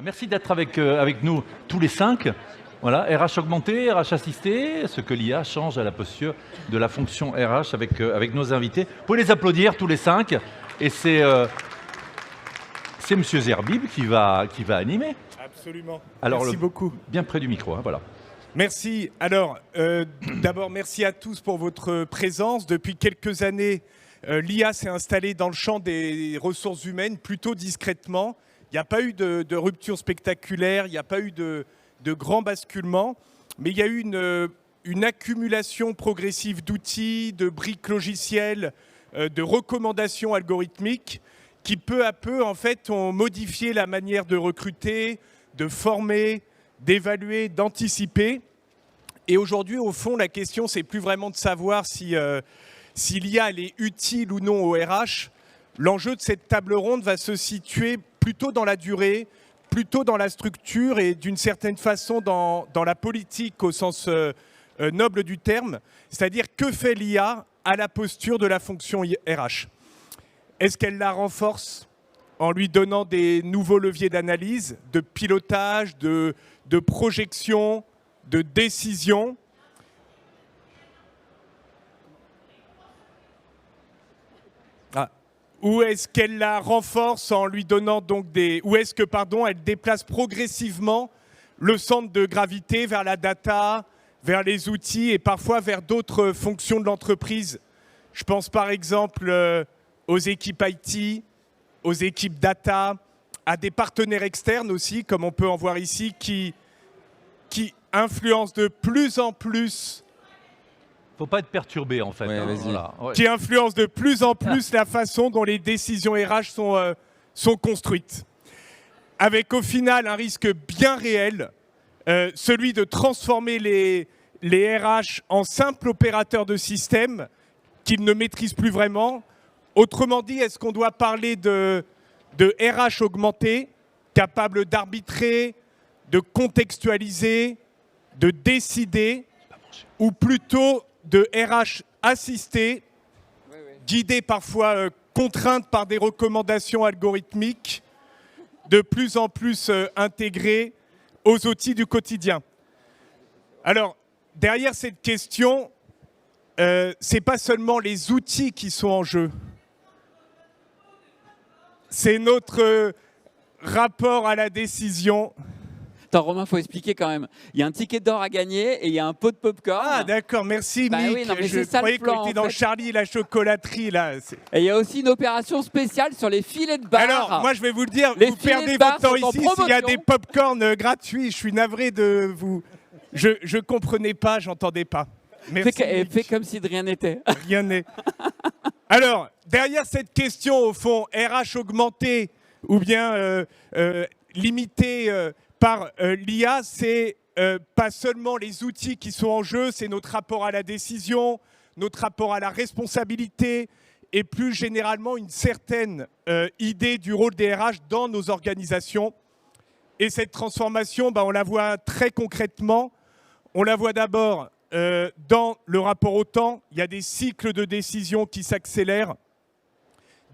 Merci d'être avec nous tous les 5. Voilà, RH augmenté, RH assisté, ce que l'IA change à la posture de la fonction RH avec nos invités. Vous pouvez les applaudir tous les 5. Et c'est Monsieur Zerbib qui va animer. Absolument. Alors, merci beaucoup. Bien près du micro, hein, voilà. Merci. Alors, d'abord, merci à tous pour votre présence. Depuis quelques années, l'IA s'est installée dans le champ des ressources humaines plutôt discrètement. Il n'y a pas eu de rupture spectaculaire, il n'y a pas eu de grands basculements, mais il y a eu une accumulation progressive d'outils, de briques logicielles, de recommandations algorithmiques qui, peu à peu, en fait, ont modifié la manière de recruter, de former, d'évaluer, d'anticiper. Et aujourd'hui, au fond, la question, c'est plus vraiment de savoir si l'IA elle est utile ou non au RH. L'enjeu de cette table ronde va se situer plutôt dans la durée, plutôt dans la structure et d'une certaine façon dans la politique au sens noble du terme. C'est-à-dire, que fait l'IA à la posture de la fonction RH? Est-ce qu'elle la renforce en lui donnant des nouveaux leviers d'analyse, de pilotage, de projection, de décision? Ou est-ce qu'elle la renforce en lui donnant donc ou est-ce que, elle déplace progressivement le centre de gravité vers la data, vers les outils et parfois vers d'autres fonctions de l'entreprise? Je pense par exemple aux équipes IT, aux équipes data, à des partenaires externes aussi, comme on peut en voir ici, qui influencent de plus en plus. Faut pas être perturbé en fait. Ouais, hein, voilà. Ouais. Qui influence de plus en plus la façon dont les décisions RH sont construites. Avec au final un risque bien réel, celui de transformer les RH en simples opérateurs de système qu'ils ne maîtrisent plus vraiment. Autrement dit, est-ce qu'on doit parler de RH augmenté, capable d'arbitrer, de contextualiser, de décider, ou plutôt de RH assisté, guidé parfois, contrainte par des recommandations algorithmiques, de plus en plus intégrées aux outils du quotidien? Alors, derrière cette question, ce n'est pas seulement les outils qui sont en jeu. C'est notre rapport à la décision. Attends, Romain, il faut expliquer quand même. Il y a un ticket d'or à gagner et il y a un pot de popcorn. Ah, d'accord, merci, Bah Mick. oui, non, mais je c'est ça croyais le plan, qu'on était en dans fait. Charlie et la chocolaterie, là. Et il y a aussi une opération spéciale sur les filets de bar. Alors, moi, je vais vous le dire, Les vous filets perdez de bar votre temps sont en ici s'il y a promotion. des pop-corn gratuits. Je suis navré de vous... Je comprenais pas, j'entendais pas. Merci, Mick. Fais comme si de rien n'était. Rien n'est. Alors, derrière cette question, au fond, RH augmenté ou bien limité par l'IA, c'est pas seulement les outils qui sont en jeu, c'est notre rapport à la décision, notre rapport à la responsabilité et plus généralement une certaine idée du rôle des RH dans nos organisations. Et cette transformation, on la voit très concrètement. On la voit d'abord dans le rapport au temps. Il y a des cycles de décision qui s'accélèrent,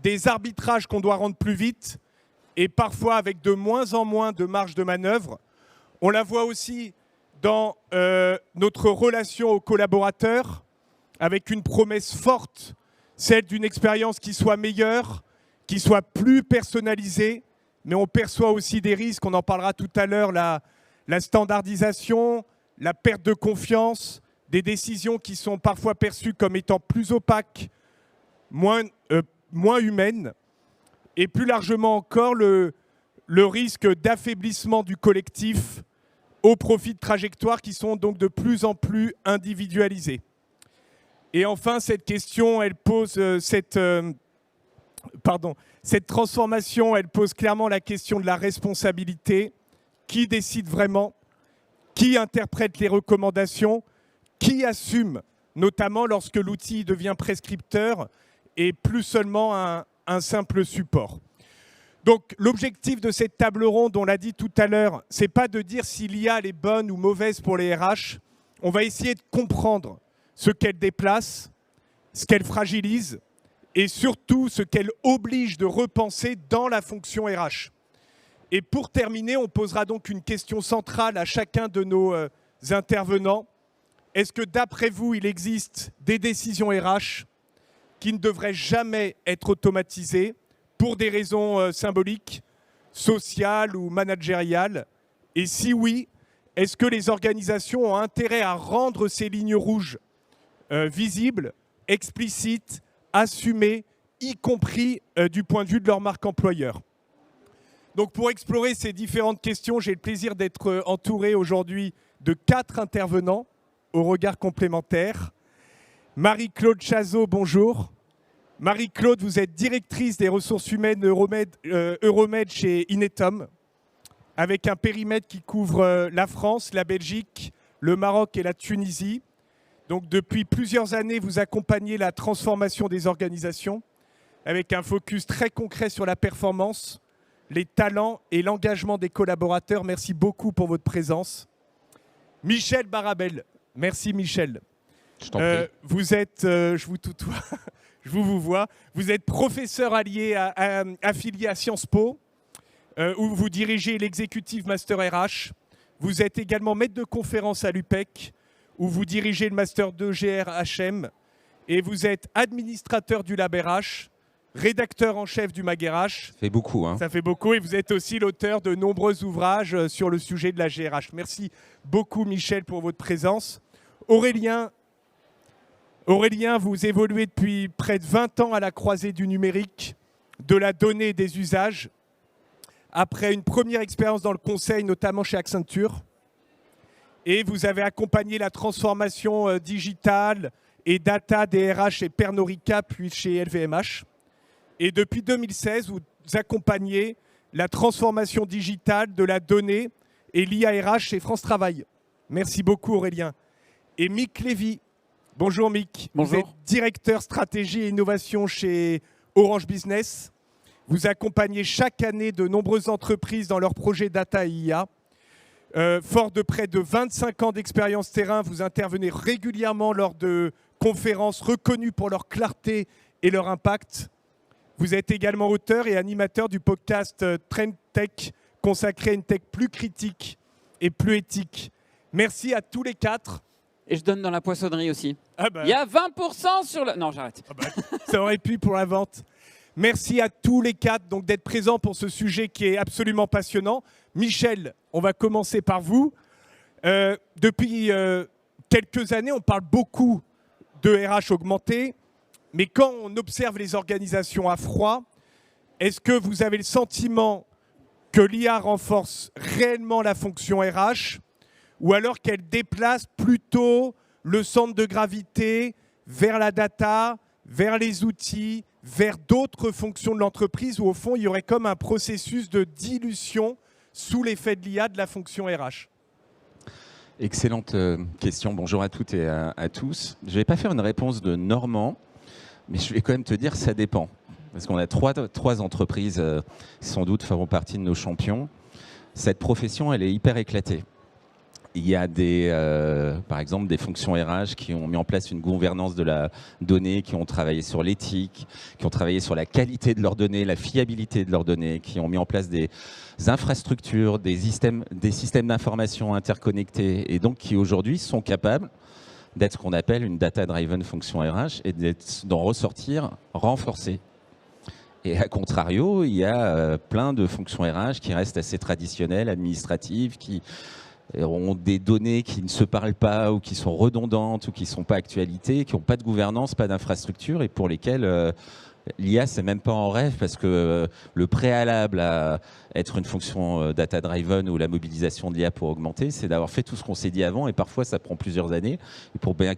des arbitrages qu'on doit rendre plus vite et parfois avec de moins en moins de marge de manœuvre. On la voit aussi dans notre relation aux collaborateurs, avec une promesse forte, celle d'une expérience qui soit meilleure, qui soit plus personnalisée, mais on perçoit aussi des risques, on en parlera tout à l'heure, la standardisation, la perte de confiance, des décisions qui sont parfois perçues comme étant plus opaques, moins humaines, et plus largement encore le risque d'affaiblissement du collectif au profit de trajectoires qui sont donc de plus en plus individualisées. Et enfin, cette question, elle pose cette transformation, elle pose clairement la question de la responsabilité. Qui décide vraiment? Qui interprète les recommandations? Qui assume, notamment lorsque l'outil devient prescripteur et plus seulement un simple support? Donc l'objectif de cette table ronde, on l'a dit tout à l'heure, c'est pas de dire si l'IA est bonne ou mauvaise pour les RH. On va essayer de comprendre ce qu'elle déplace, ce qu'elle fragilise et surtout ce qu'elle oblige de repenser dans la fonction RH. Et pour terminer, on posera donc une question centrale à chacun de nos intervenants. Est-ce que d'après vous, il existe des décisions RH qui ne devraient jamais être automatisées pour des raisons symboliques, sociales ou managériales? Et si oui, est-ce que les organisations ont intérêt à rendre ces lignes rouges visibles, explicites, assumées, y compris du point de vue de leur marque employeur? Donc pour explorer ces différentes questions, j'ai le plaisir d'être entouré aujourd'hui de 4 intervenants au regard complémentaire. Marie-Claude Chazot, bonjour. Marie-Claude, vous êtes directrice des ressources humaines Euromed chez Inetum, avec un périmètre qui couvre la France, la Belgique, le Maroc et la Tunisie. Donc depuis plusieurs années, vous accompagnez la transformation des organisations avec un focus très concret sur la performance, les talents et l'engagement des collaborateurs. Merci beaucoup pour votre présence. Michel Barabel. Merci Michel. Je t'en prie. Vous êtes, je vous tutoie, je vous vois, vous êtes professeur affilié à Sciences Po, où vous dirigez l'exécutif Master RH. Vous êtes également maître de conférence à l'UPEC, où vous dirigez le Master 2 GR-HM, et vous êtes administrateur du Lab RH, rédacteur en chef du Mag RH. Ça fait beaucoup, hein. Ça fait beaucoup, et vous êtes aussi l'auteur de nombreux ouvrages sur le sujet de la GRH. Merci beaucoup Michel pour votre présence. Aurélien, vous évoluez depuis près de 20 ans à la croisée du numérique, de la donnée et des usages. Après une première expérience dans le conseil, notamment chez Accenture, et vous avez accompagné la transformation digitale et data des RH chez Pernod Ricard, puis chez LVMH. Et depuis 2016, vous accompagnez la transformation digitale de la donnée et l'IARH chez France Travail. Merci beaucoup Aurélien. Et Mick Lévy. Bonjour Mick. Bonjour. Vous êtes directeur stratégie et innovation chez Orange Business. Vous accompagnez chaque année de nombreuses entreprises dans leurs projets data et IA. Fort de près de 25 ans d'expérience terrain, vous intervenez régulièrement lors de conférences reconnues pour leur clarté et leur impact. Vous êtes également auteur et animateur du podcast Trend Tech, consacré à une tech plus critique et plus éthique. Merci à tous les 4. Et je donne dans la poissonnerie aussi. Ah bah, Il y a 20% sur le... Non, j'arrête. ça aurait pu pour la vente. Merci à tous les 4 donc, d'être présents pour ce sujet qui est absolument passionnant. Michel, on va commencer par vous. Depuis quelques années, on parle beaucoup de RH augmenté, mais quand on observe les organisations à froid, est-ce que vous avez le sentiment que l'IA renforce réellement la fonction RH ou alors qu'elle déplace plutôt le centre de gravité vers la data, vers les outils, vers d'autres fonctions de l'entreprise où au fond il y aurait comme un processus de dilution sous l'effet de l'IA de la fonction RH? Excellente question. Bonjour à toutes et à tous. Je ne vais pas faire une réponse de Normand, mais je vais quand même te dire ça dépend. Parce qu'on a trois entreprises qui sans doute feront partie de nos champions. Cette profession, elle est hyper éclatée. Il y a par exemple des fonctions RH qui ont mis en place une gouvernance de la donnée, qui ont travaillé sur l'éthique, qui ont travaillé sur la qualité de leurs données, la fiabilité de leurs données, qui ont mis en place des infrastructures, des systèmes d'information interconnectés et donc qui aujourd'hui sont capables d'être ce qu'on appelle une data-driven fonction RH et d'en ressortir renforcée. Et à contrario, il y a plein de fonctions RH qui restent assez traditionnelles, administratives, qui ont des données qui ne se parlent pas ou qui sont redondantes ou qui ne sont pas actualité, qui n'ont pas de gouvernance, pas d'infrastructure et pour lesquelles l'IA, c'est même pas en rêve parce que le préalable à être une fonction data-driven ou la mobilisation de l'IA pour augmenter, c'est d'avoir fait tout ce qu'on s'est dit avant et parfois ça prend plusieurs années. Et pour bien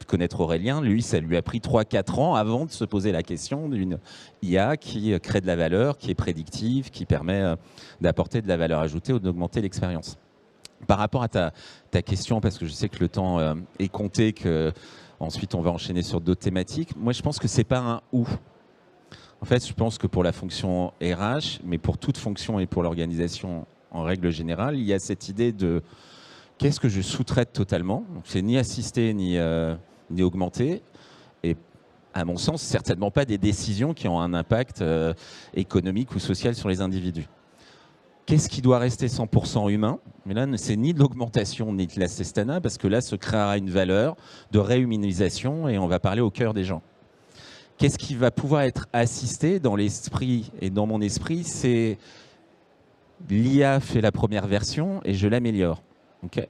connaître Aurélien, lui, ça lui a pris 3-4 ans avant de se poser la question d'une IA qui crée de la valeur, qui est prédictive, qui permet d'apporter de la valeur ajoutée ou d'augmenter l'expérience. Par rapport à ta question, parce que je sais que le temps est compté, qu'ensuite on va enchaîner sur d'autres thématiques, moi je pense que c'est pas un « ou ». En fait, je pense que pour la fonction RH, mais pour toute fonction et pour l'organisation en règle générale, il y a cette idée de qu'est-ce que je sous-traite totalement. C'est ni assisté ni augmenté. Et à mon sens, certainement pas des décisions qui ont un impact économique ou social sur les individus. Qu'est-ce qui doit rester 100% humain? Mais là, c'est ni de l'augmentation ni de l'assistanat, parce que là se créera une valeur de réhumanisation et on va parler au cœur des gens. Qu'est-ce qui va pouvoir être assisté dans l'esprit et dans mon esprit? C'est l'IA fait la première version et je l'améliore. Okay.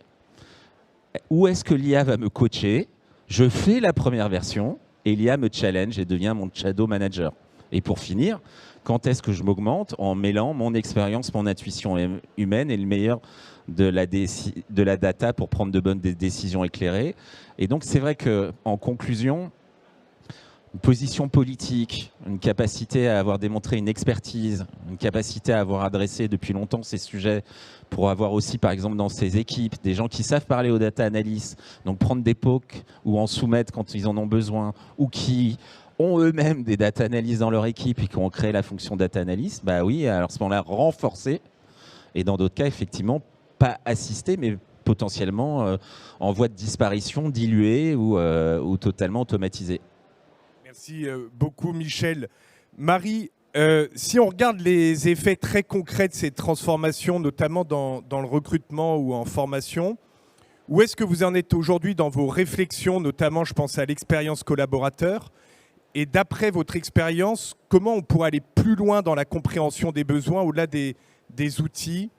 Où est-ce que l'IA va me coacher? Je fais la première version et l'IA me challenge et devient mon shadow manager. Et pour finir, quand est-ce que je m'augmente? En mêlant mon expérience, mon intuition humaine et le meilleur de la data pour prendre de bonnes décisions éclairées. Et donc, c'est vrai qu'en conclusion, une position politique, une capacité à avoir démontré une expertise, une capacité à avoir adressé depuis longtemps ces sujets pour avoir aussi, par exemple, dans ces équipes, des gens qui savent parler aux data analysts, donc prendre des POC ou en soumettre quand ils en ont besoin, ou qui ont eux-mêmes des data analysts dans leur équipe et qui ont créé la fonction data analyst, bah oui, alors à ce moment-là, renforcer. Et dans d'autres cas, effectivement, pas assister, mais potentiellement en voie de disparition, dilué ou totalement automatisé. Merci beaucoup, Michel. Marie, si on regarde les effets très concrets de ces transformations, notamment dans le recrutement ou en formation, où est-ce que vous en êtes aujourd'hui dans vos réflexions, notamment, je pense à l'expérience collaborateur? Et d'après votre expérience, comment on pourrait aller plus loin dans la compréhension des besoins au-delà des outils?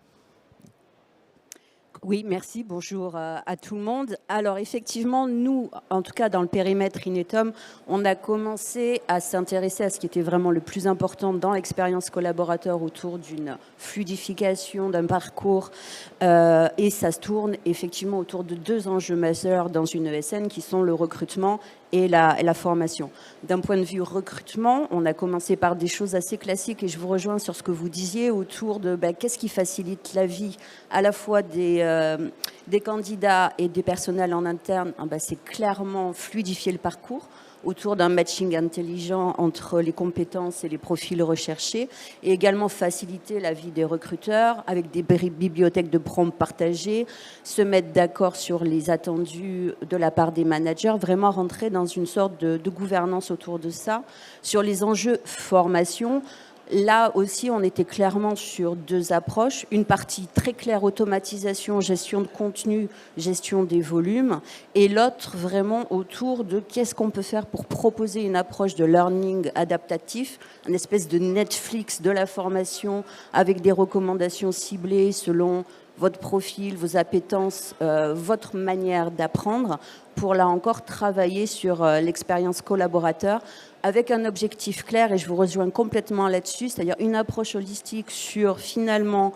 Oui, merci. Bonjour à tout le monde. Alors effectivement, nous, en tout cas dans le périmètre Inetum, on a commencé à s'intéresser à ce qui était vraiment le plus important dans l'expérience collaborateur autour d'une fluidification d'un parcours. Et ça se tourne effectivement autour de 2 enjeux majeurs dans une ESN qui sont le recrutement et la formation. D'un point de vue recrutement, on a commencé par des choses assez classiques et je vous rejoins sur ce que vous disiez autour de qu'est-ce qui facilite la vie à la fois des candidats et des personnels en interne. C'est clairement fluidifier le parcours autour d'un matching intelligent entre les compétences et les profils recherchés et également faciliter la vie des recruteurs avec des bibliothèques de prompts partagées, se mettre d'accord sur les attendus de la part des managers, vraiment rentrer dans une sorte de gouvernance autour de ça. Sur les enjeux formation, là aussi, on était clairement sur 2 approches. Une partie très claire, automatisation, gestion de contenu, gestion des volumes. Et l'autre, vraiment autour de qu'est-ce qu'on peut faire pour proposer une approche de learning adaptatif, une espèce de Netflix de la formation avec des recommandations ciblées selon votre profil, vos appétences, votre manière d'apprendre, pour là encore travailler sur l'expérience collaborateur avec un objectif clair, et je vous rejoins complètement là-dessus, c'est-à-dire une approche holistique sur finalement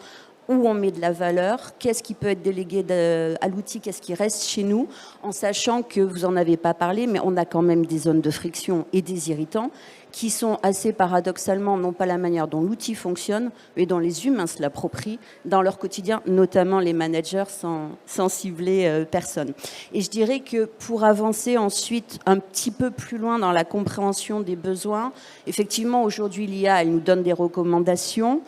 où on met de la valeur, qu'est-ce qui peut être délégué à l'outil, qu'est-ce qui reste chez nous, en sachant que vous n'en avez pas parlé, mais on a quand même des zones de friction et des irritants qui sont assez paradoxalement, non pas la manière dont l'outil fonctionne, mais dont les humains se l'approprient dans leur quotidien, notamment les managers sans cibler personne. Et je dirais que pour avancer ensuite un petit peu plus loin dans la compréhension des besoins, effectivement aujourd'hui l'IA, elle nous donne des recommandations.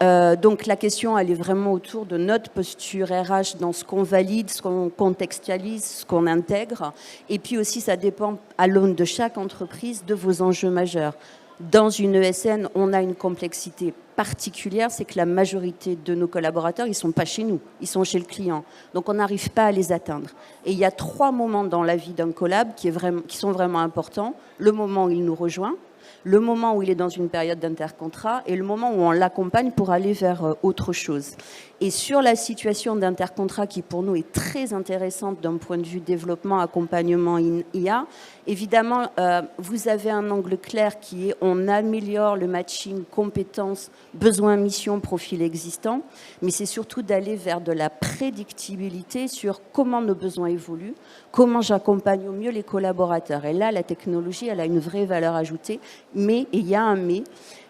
Donc la question, elle est vraiment autour de notre posture RH dans ce qu'on valide, ce qu'on contextualise, ce qu'on intègre. Et puis aussi, ça dépend à l'aune de chaque entreprise de vos enjeux majeurs. Dans une ESN, on a une complexité particulière, c'est que la majorité de nos collaborateurs, ils ne sont pas chez nous, ils sont chez le client. Donc on n'arrive pas à les atteindre. Et il y a 3 moments dans la vie d'un collab qui sont vraiment importants. Le moment où il nous rejoint, le moment où il est dans une période d'intercontrat et le moment où on l'accompagne pour aller vers autre chose. Et sur la situation d'intercontrat qui pour nous est très intéressante d'un point de vue développement, accompagnement IA, évidemment, vous avez un angle clair qui est on améliore le matching compétences, besoins, missions, profil existant, mais c'est surtout d'aller vers de la prédictibilité sur comment nos besoins évoluent, comment j'accompagne au mieux les collaborateurs. Et là, la technologie, elle a une vraie valeur ajoutée, mais, et il y a un mais,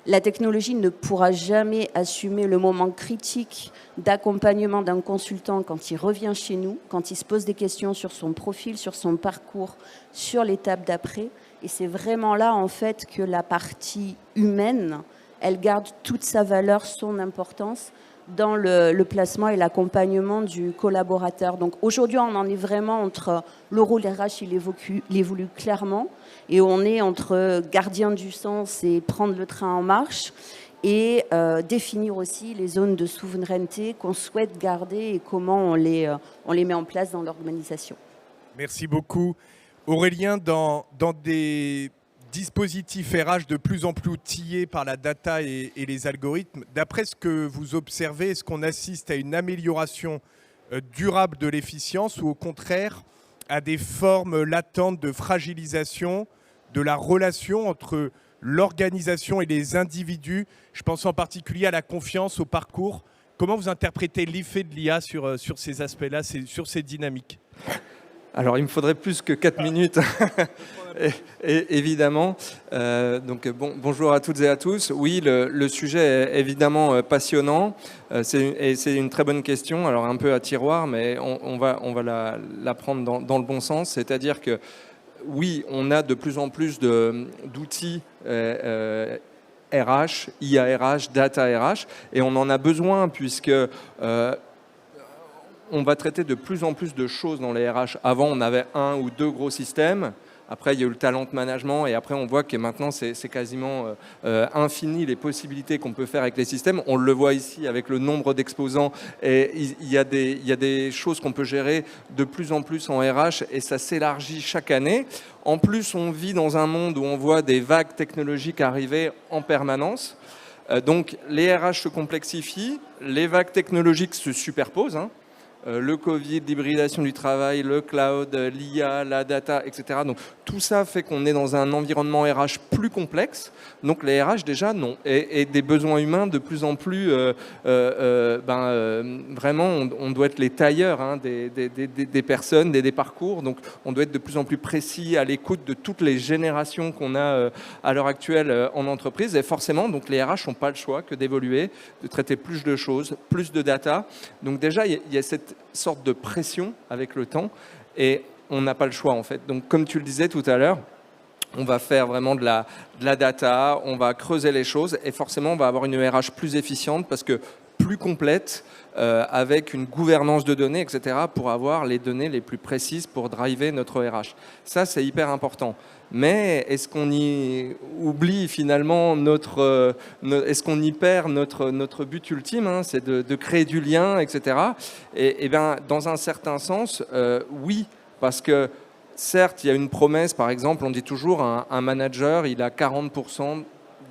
la technologie ne pourra jamais assumer le moment critique d'accompagnement d'un consultant quand il revient chez nous, quand il se pose des questions sur son profil, sur son parcours, sur l'étape d'après. Et c'est vraiment là, en fait, que la partie humaine, elle garde toute sa valeur, son importance dans le placement et l'accompagnement du collaborateur. Donc aujourd'hui, on en est vraiment entre le rôle RH, il évolue clairement, et on est entre gardien du sens et prendre le train en marche. et définir aussi les zones de souveraineté qu'on souhaite garder et comment on les met en place dans l'organisation. Merci beaucoup. Aurélien, dans des dispositifs RH de plus en plus outillés par la data et les algorithmes, d'après ce que vous observez, est-ce qu'on assiste à une amélioration durable de l'efficience ou au contraire à des formes latentes de fragilisation de la relation entre l'organisation et les individus? Je pense en particulier à la confiance, au parcours. Comment vous interprétez l'effet de l'IA sur ces aspects-là, sur ces dynamiques? Alors, il me faudrait plus que 4 minutes, évidemment. Bonjour à toutes et à tous. Oui, le sujet est évidemment passionnant. C'est une très bonne question, alors un peu à tiroir, mais on va la prendre dans le bon sens. C'est-à-dire que, oui, on a de plus en plus d'outils RH, IA RH, data RH, et on en a besoin puisque on va traiter de plus en plus de choses dans les RH. Avant, on avait 1 ou 2 gros systèmes. Après, il y a eu le talent management et après, on voit que maintenant, c'est quasiment infini les possibilités qu'on peut faire avec les systèmes. On le voit ici avec le nombre d'exposants. Et il y a des choses qu'on peut gérer de plus en plus en RH et ça s'élargit chaque année. En plus, on vit dans un monde où on voit des vagues technologiques arriver en permanence. Donc, les RH se complexifient, les vagues technologiques se superposent. Le Covid, l'hybridation du travail, le cloud, l'IA, la data, etc. Donc tout ça fait qu'on est dans un environnement RH plus complexe. Donc les RH déjà non. Et des besoins humains de plus en plus, vraiment, on doit être les tailleurs des personnes, des parcours. Donc on doit être de plus en plus précis à l'écoute de toutes les générations qu'on a à l'heure actuelle en entreprise. Et forcément, donc les RH n'ont pas le choix que d'évoluer, de traiter plus de choses, plus de data. Donc déjà, il y a cette sorte de pression avec le temps et on n'a pas le choix en fait. Donc comme tu le disais tout à l'heure, on va faire vraiment de la data, on va creuser les choses et forcément on va avoir une RH plus efficiente parce que plus complète, avec une gouvernance de données, etc. pour avoir les données les plus précises pour driver notre RH. Ça, c'est hyper important. Mais est-ce qu'on y oublie finalement est-ce qu'on y perd notre but ultime, c'est de créer du lien, etc. Et bien, dans un certain sens, oui, parce que certes, il y a une promesse, par exemple, on dit toujours un manager, il a 40%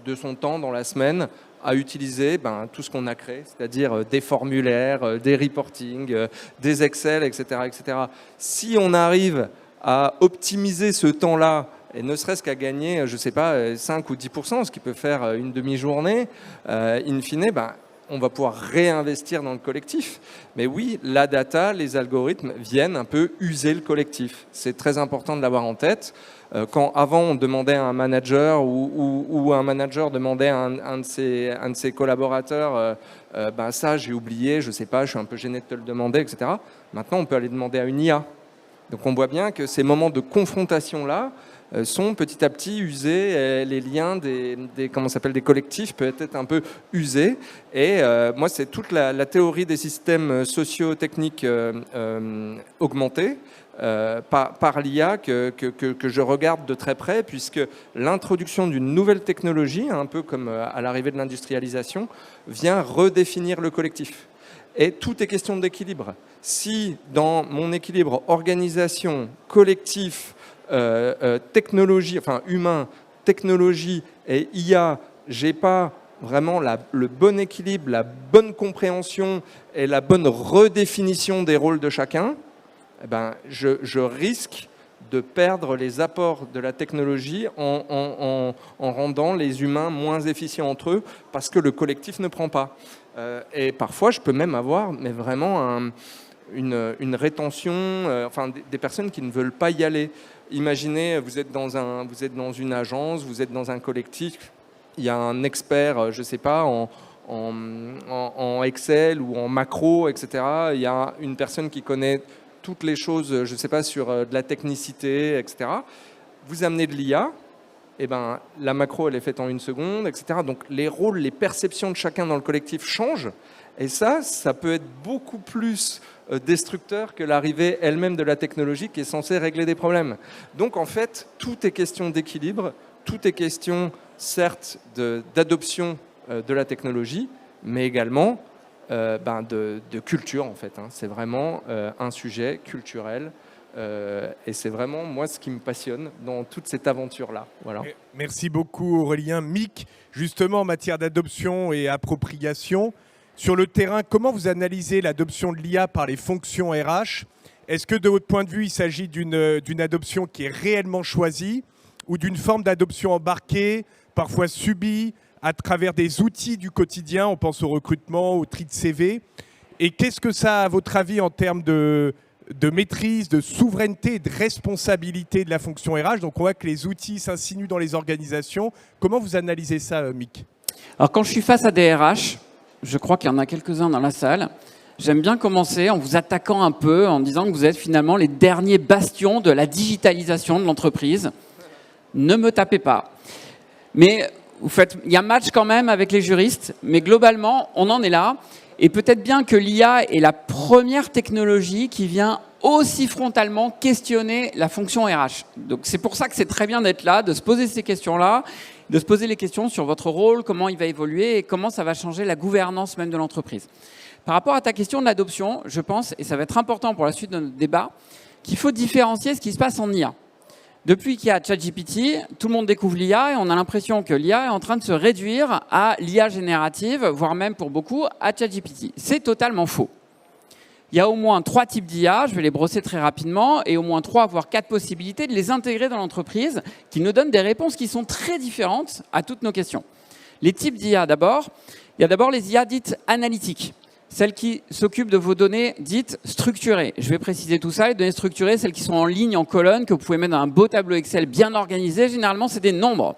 de son temps dans la semaine à utiliser tout ce qu'on a créé, c'est-à-dire des formulaires, des reporting, des Excel, etc., etc. Si on arrive à optimiser ce temps-là, et ne serait-ce qu'à gagner, je ne sais pas, 5 ou 10%, ce qui peut faire une demi-journée, in fine, on va pouvoir réinvestir dans le collectif. Mais oui, la data, les algorithmes viennent un peu user le collectif. C'est très important de l'avoir en tête. Quand avant on demandait à un manager ou un manager demandait à un de ses collaborateurs ça j'ai oublié, je sais pas, je suis un peu gêné de te le demander, etc. Maintenant on peut aller demander à une IA. Donc on voit bien que ces moments de confrontation là sont petit à petit usés, les liens des collectifs peuvent être un peu usés. Et moi, c'est toute la théorie des systèmes socio-techniques augmentés par l'IA que je regarde de très près, puisque l'introduction d'une nouvelle technologie, un peu comme à l'arrivée de l'industrialisation, vient redéfinir le collectif. Et tout est question d'équilibre. Si dans mon équilibre organisation, collectif, technologie, enfin humain, technologie et IA, j'ai pas vraiment le bon équilibre, la bonne compréhension et la bonne redéfinition des rôles de chacun, je risque de perdre les apports de la technologie en rendant les humains moins efficients entre eux parce que le collectif ne prend pas. Et parfois, je peux même avoir vraiment une rétention, des personnes qui ne veulent pas y aller. Imaginez, vous êtes dans une agence, vous êtes dans un collectif, il y a un expert, je ne sais pas, en Excel ou en macro, etc. Il y a une personne qui connaît toutes les choses, je ne sais pas, sur de la technicité, etc. Vous amenez de l'IA, la macro, elle est faite en 1 seconde, etc. Donc les rôles, les perceptions de chacun dans le collectif changent. Et ça peut être beaucoup plus destructeur que l'arrivée elle-même de la technologie qui est censée régler des problèmes. Donc en fait, tout est question d'équilibre, tout est question certes d'adoption de la technologie, mais également de culture en fait. C'est vraiment un sujet culturel et c'est vraiment moi ce qui me passionne dans toute cette aventure-là. Voilà. Merci beaucoup Aurélien. Mick, justement en matière d'adoption et appropriation, sur le terrain, comment vous analysez l'adoption de l'IA par les fonctions RH? Est-ce que de votre point de vue, il s'agit d'une adoption qui est réellement choisie ou d'une forme d'adoption embarquée, parfois subie, à travers des outils du quotidien? On pense au recrutement, au tri de CV. Et qu'est-ce que ça a, à votre avis, en termes de maîtrise, de souveraineté et de responsabilité de la fonction RH? Donc on voit que les outils s'insinuent dans les organisations. Comment vous analysez ça, Mick? Alors quand je suis face à des RH, je crois qu'il y en a quelques-uns dans la salle, j'aime bien commencer en vous attaquant un peu, en disant que vous êtes finalement les derniers bastions de la digitalisation de l'entreprise. Ne me tapez pas. Mais il y a un match quand même avec les juristes, mais globalement, on en est là. Et peut-être bien que l'IA est la première technologie qui vient aussi frontalement questionner la fonction RH. Donc c'est pour ça que c'est très bien d'être là, de se poser ces questions-là, de se poser les questions sur votre rôle, comment il va évoluer et comment ça va changer la gouvernance même de l'entreprise. Par rapport à ta question de l'adoption, je pense, et ça va être important pour la suite de notre débat, qu'il faut différencier ce qui se passe en IA. Depuis qu'il y a ChatGPT, tout le monde découvre l'IA et on a l'impression que l'IA est en train de se réduire à l'IA générative, voire même pour beaucoup à ChatGPT. C'est totalement faux. Il y a au moins 3 types d'IA, je vais les brosser très rapidement, et au moins 3 voire 4 possibilités de les intégrer dans l'entreprise qui nous donnent des réponses qui sont très différentes à toutes nos questions. Les types d'IA d'abord. Il y a d'abord les IA dites analytiques, celles qui s'occupent de vos données dites structurées. Je vais préciser tout ça. Les données structurées, celles qui sont en ligne, en colonne, que vous pouvez mettre dans un beau tableau Excel bien organisé. Généralement, c'est des nombres.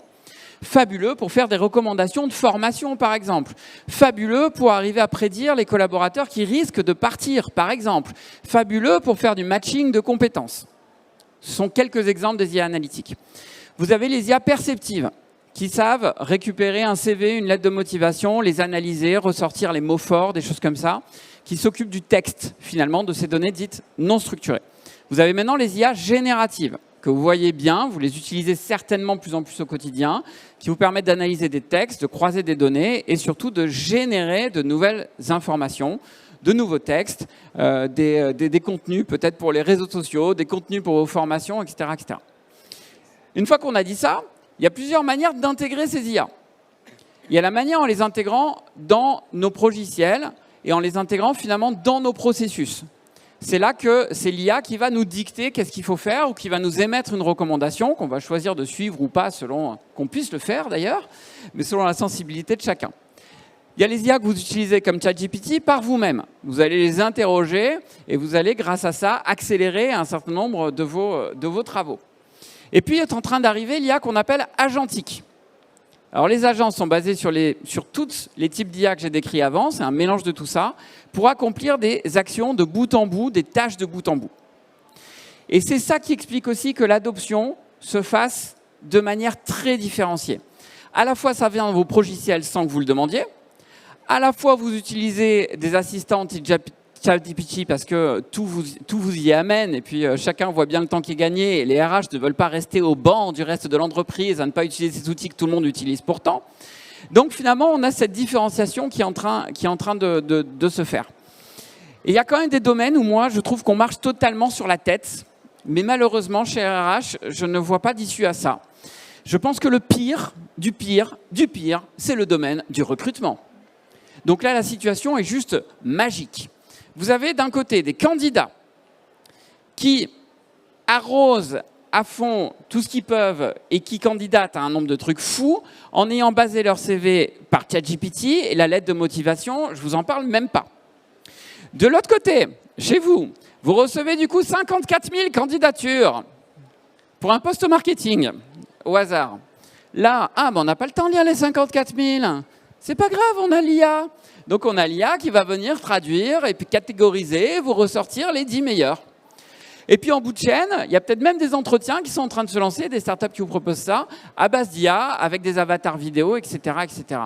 Fabuleux pour faire des recommandations de formation, par exemple. Fabuleux pour arriver à prédire les collaborateurs qui risquent de partir, par exemple. Fabuleux pour faire du matching de compétences. Ce sont quelques exemples des IA analytiques. Vous avez les IA perceptives, qui savent récupérer un CV, une lettre de motivation, les analyser, ressortir les mots forts, des choses comme ça, qui s'occupent du texte, finalement, de ces données dites non structurées. Vous avez maintenant les IA génératives, que vous voyez bien, vous les utilisez certainement de plus en plus au quotidien, qui vous permettent d'analyser des textes, de croiser des données et surtout de générer de nouvelles informations, de nouveaux textes, des contenus peut-être pour les réseaux sociaux, des contenus pour vos formations, etc., etc. Une fois qu'on a dit ça, il y a plusieurs manières d'intégrer ces IA. Il y a la manière en les intégrant dans nos logiciels et en les intégrant finalement dans nos processus. C'est là que c'est l'IA qui va nous dicter qu'est-ce qu'il faut faire ou qui va nous émettre une recommandation qu'on va choisir de suivre ou pas, selon qu'on puisse le faire d'ailleurs, mais selon la sensibilité de chacun. Il y a les IA que vous utilisez comme ChatGPT par vous-même. Vous allez les interroger et vous allez, grâce à ça, accélérer un certain nombre de vos travaux. Et puis est en train d'arriver l'IA qu'on appelle agentique. Alors les agents sont basés sur tous les types d'IA que j'ai décrits avant, c'est un mélange de tout ça, pour accomplir des actions de bout en bout, des tâches de bout en bout. Et c'est ça qui explique aussi que l'adoption se fasse de manière très différenciée. À la fois ça vient dans vos logiciels sans que vous le demandiez, à la fois vous utilisez des assistants type ChatGPT parce que tout vous y amène et puis chacun voit bien le temps qui est gagné et les RH ne veulent pas rester au banc du reste de l'entreprise à ne pas utiliser ces outils que tout le monde utilise pourtant. Donc finalement, on a cette différenciation qui est en train de se faire. Et il y a quand même des domaines où moi, je trouve qu'on marche totalement sur la tête, mais malheureusement, chez RH, je ne vois pas d'issue à ça. Je pense que le pire, du pire, c'est le domaine du recrutement. Donc là, la situation est juste magique. Vous avez d'un côté des candidats qui arrosent à fond tout ce qu'ils peuvent et qui candidatent à un nombre de trucs fous en ayant basé leur CV par ChatGPT et la lettre de motivation, je vous en parle même pas. De l'autre côté, chez vous, vous recevez du coup 54 000 candidatures pour un poste marketing au hasard. Là, on n'a pas le temps de lire les 54 000. C'est pas grave, on a l'IA. Donc on a l'IA qui va venir traduire et puis catégoriser, vous ressortir les 10 meilleurs. Et puis en bout de chaîne, il y a peut-être même des entretiens qui sont en train de se lancer, des startups qui vous proposent ça, à base d'IA, avec des avatars vidéo, etc., etc.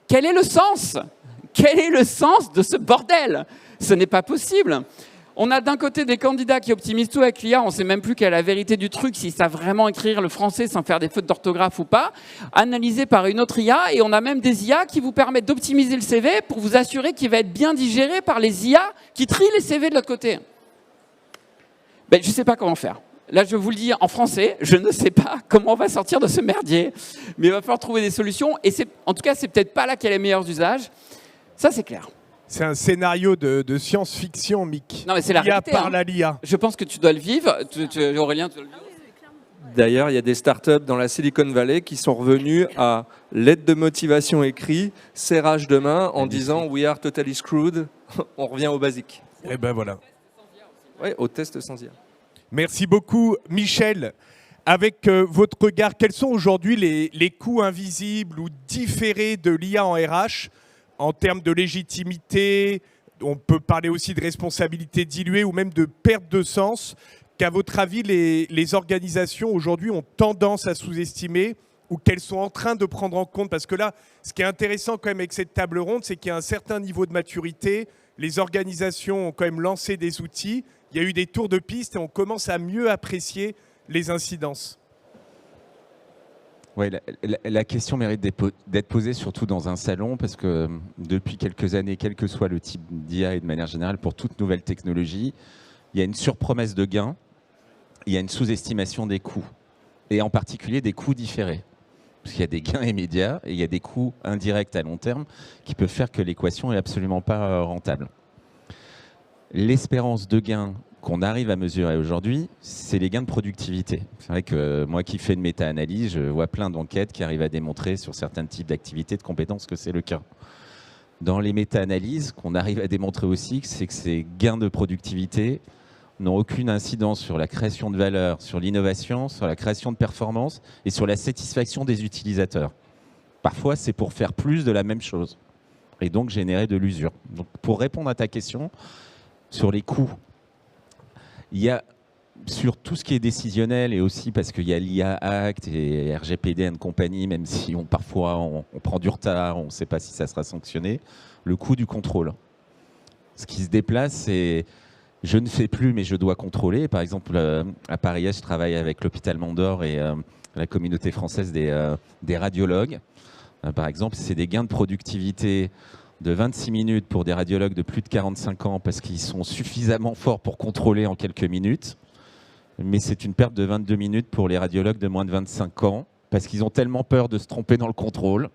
Quel est le sens ? Quel est le sens de ce bordel ? Ce n'est pas possible. On a d'un côté des candidats qui optimisent tout avec l'IA, on ne sait même plus quelle est la vérité du truc, s'ils savent vraiment écrire le français sans faire des fautes d'orthographe ou pas, analysé par une autre IA, et on a même des IA qui vous permettent d'optimiser le CV pour vous assurer qu'il va être bien digéré par les IA qui trient les CV de l'autre côté. Ben, je ne sais pas comment faire. Là, je vous le dis en français, je ne sais pas comment on va sortir de ce merdier, mais il va falloir trouver des solutions, et en tout cas, c'est peut-être pas là qu'il y a les meilleurs usages. Ça, c'est clair. C'est un scénario de science-fiction, Mick. Non, mais c'est la réalité. Par la l'IA. Je pense que tu dois le vivre. Aurélien, tu dois le vivre. D'ailleurs, il y a des startups dans la Silicon Valley qui sont revenus à l'aide de motivation écrit, serrage de main en disant « We are totally screwed », on revient au basique. Et ben voilà. Oui, au test sans IA. Merci beaucoup, Michel. Avec votre regard, quels sont aujourd'hui les coûts invisibles ou différés de l'IA en RH en termes de légitimité? On peut parler aussi de responsabilité diluée ou même de perte de sens. Qu'à votre avis, les organisations aujourd'hui ont tendance à sous-estimer ou qu'elles sont en train de prendre en compte? Parce que là, ce qui est intéressant quand même avec cette table ronde, c'est qu'il y a un certain niveau de maturité. Les organisations ont quand même lancé des outils. Il y a eu des tours de piste et on commence à mieux apprécier les incidences. Ouais, la question mérite d'être posée surtout dans un salon parce que depuis quelques années, quel que soit le type d'IA et de manière générale pour toute nouvelle technologie, il y a une surpromesse de gains, il y a une sous-estimation des coûts et en particulier des coûts différés. Parce qu'il y a des gains immédiats et il y a des coûts indirects à long terme qui peuvent faire que l'équation n'est absolument pas rentable. L'espérance de gain qu'on arrive à mesurer aujourd'hui, c'est les gains de productivité. C'est vrai que moi qui fais une méta-analyse, je vois plein d'enquêtes qui arrivent à démontrer sur certains types d'activités, de compétences que c'est le cas. Dans les méta-analyses, qu'on arrive à démontrer aussi, c'est que ces gains de productivité n'ont aucune incidence sur la création de valeur, sur l'innovation, sur la création de performance et sur la satisfaction des utilisateurs. Parfois, c'est pour faire plus de la même chose et donc générer de l'usure. Donc, pour répondre à ta question, sur les coûts, il y a sur tout ce qui est décisionnel et aussi parce qu'il y a l'IA Act et RGPD et compagnie, même si parfois on prend du retard, on ne sait pas si ça sera sanctionné, le coût du contrôle. Ce qui se déplace, c'est je ne fais plus mais je dois contrôler. Par exemple, à Paris, je travaille avec l'hôpital Mandor et la communauté française des radiologues. Par exemple, c'est des gains de productivité de 26 minutes pour des radiologues de plus de 45 ans parce qu'ils sont suffisamment forts pour contrôler en quelques minutes. Mais c'est une perte de 22 minutes pour les radiologues de moins de 25 ans parce qu'ils ont tellement peur de se tromper dans le contrôle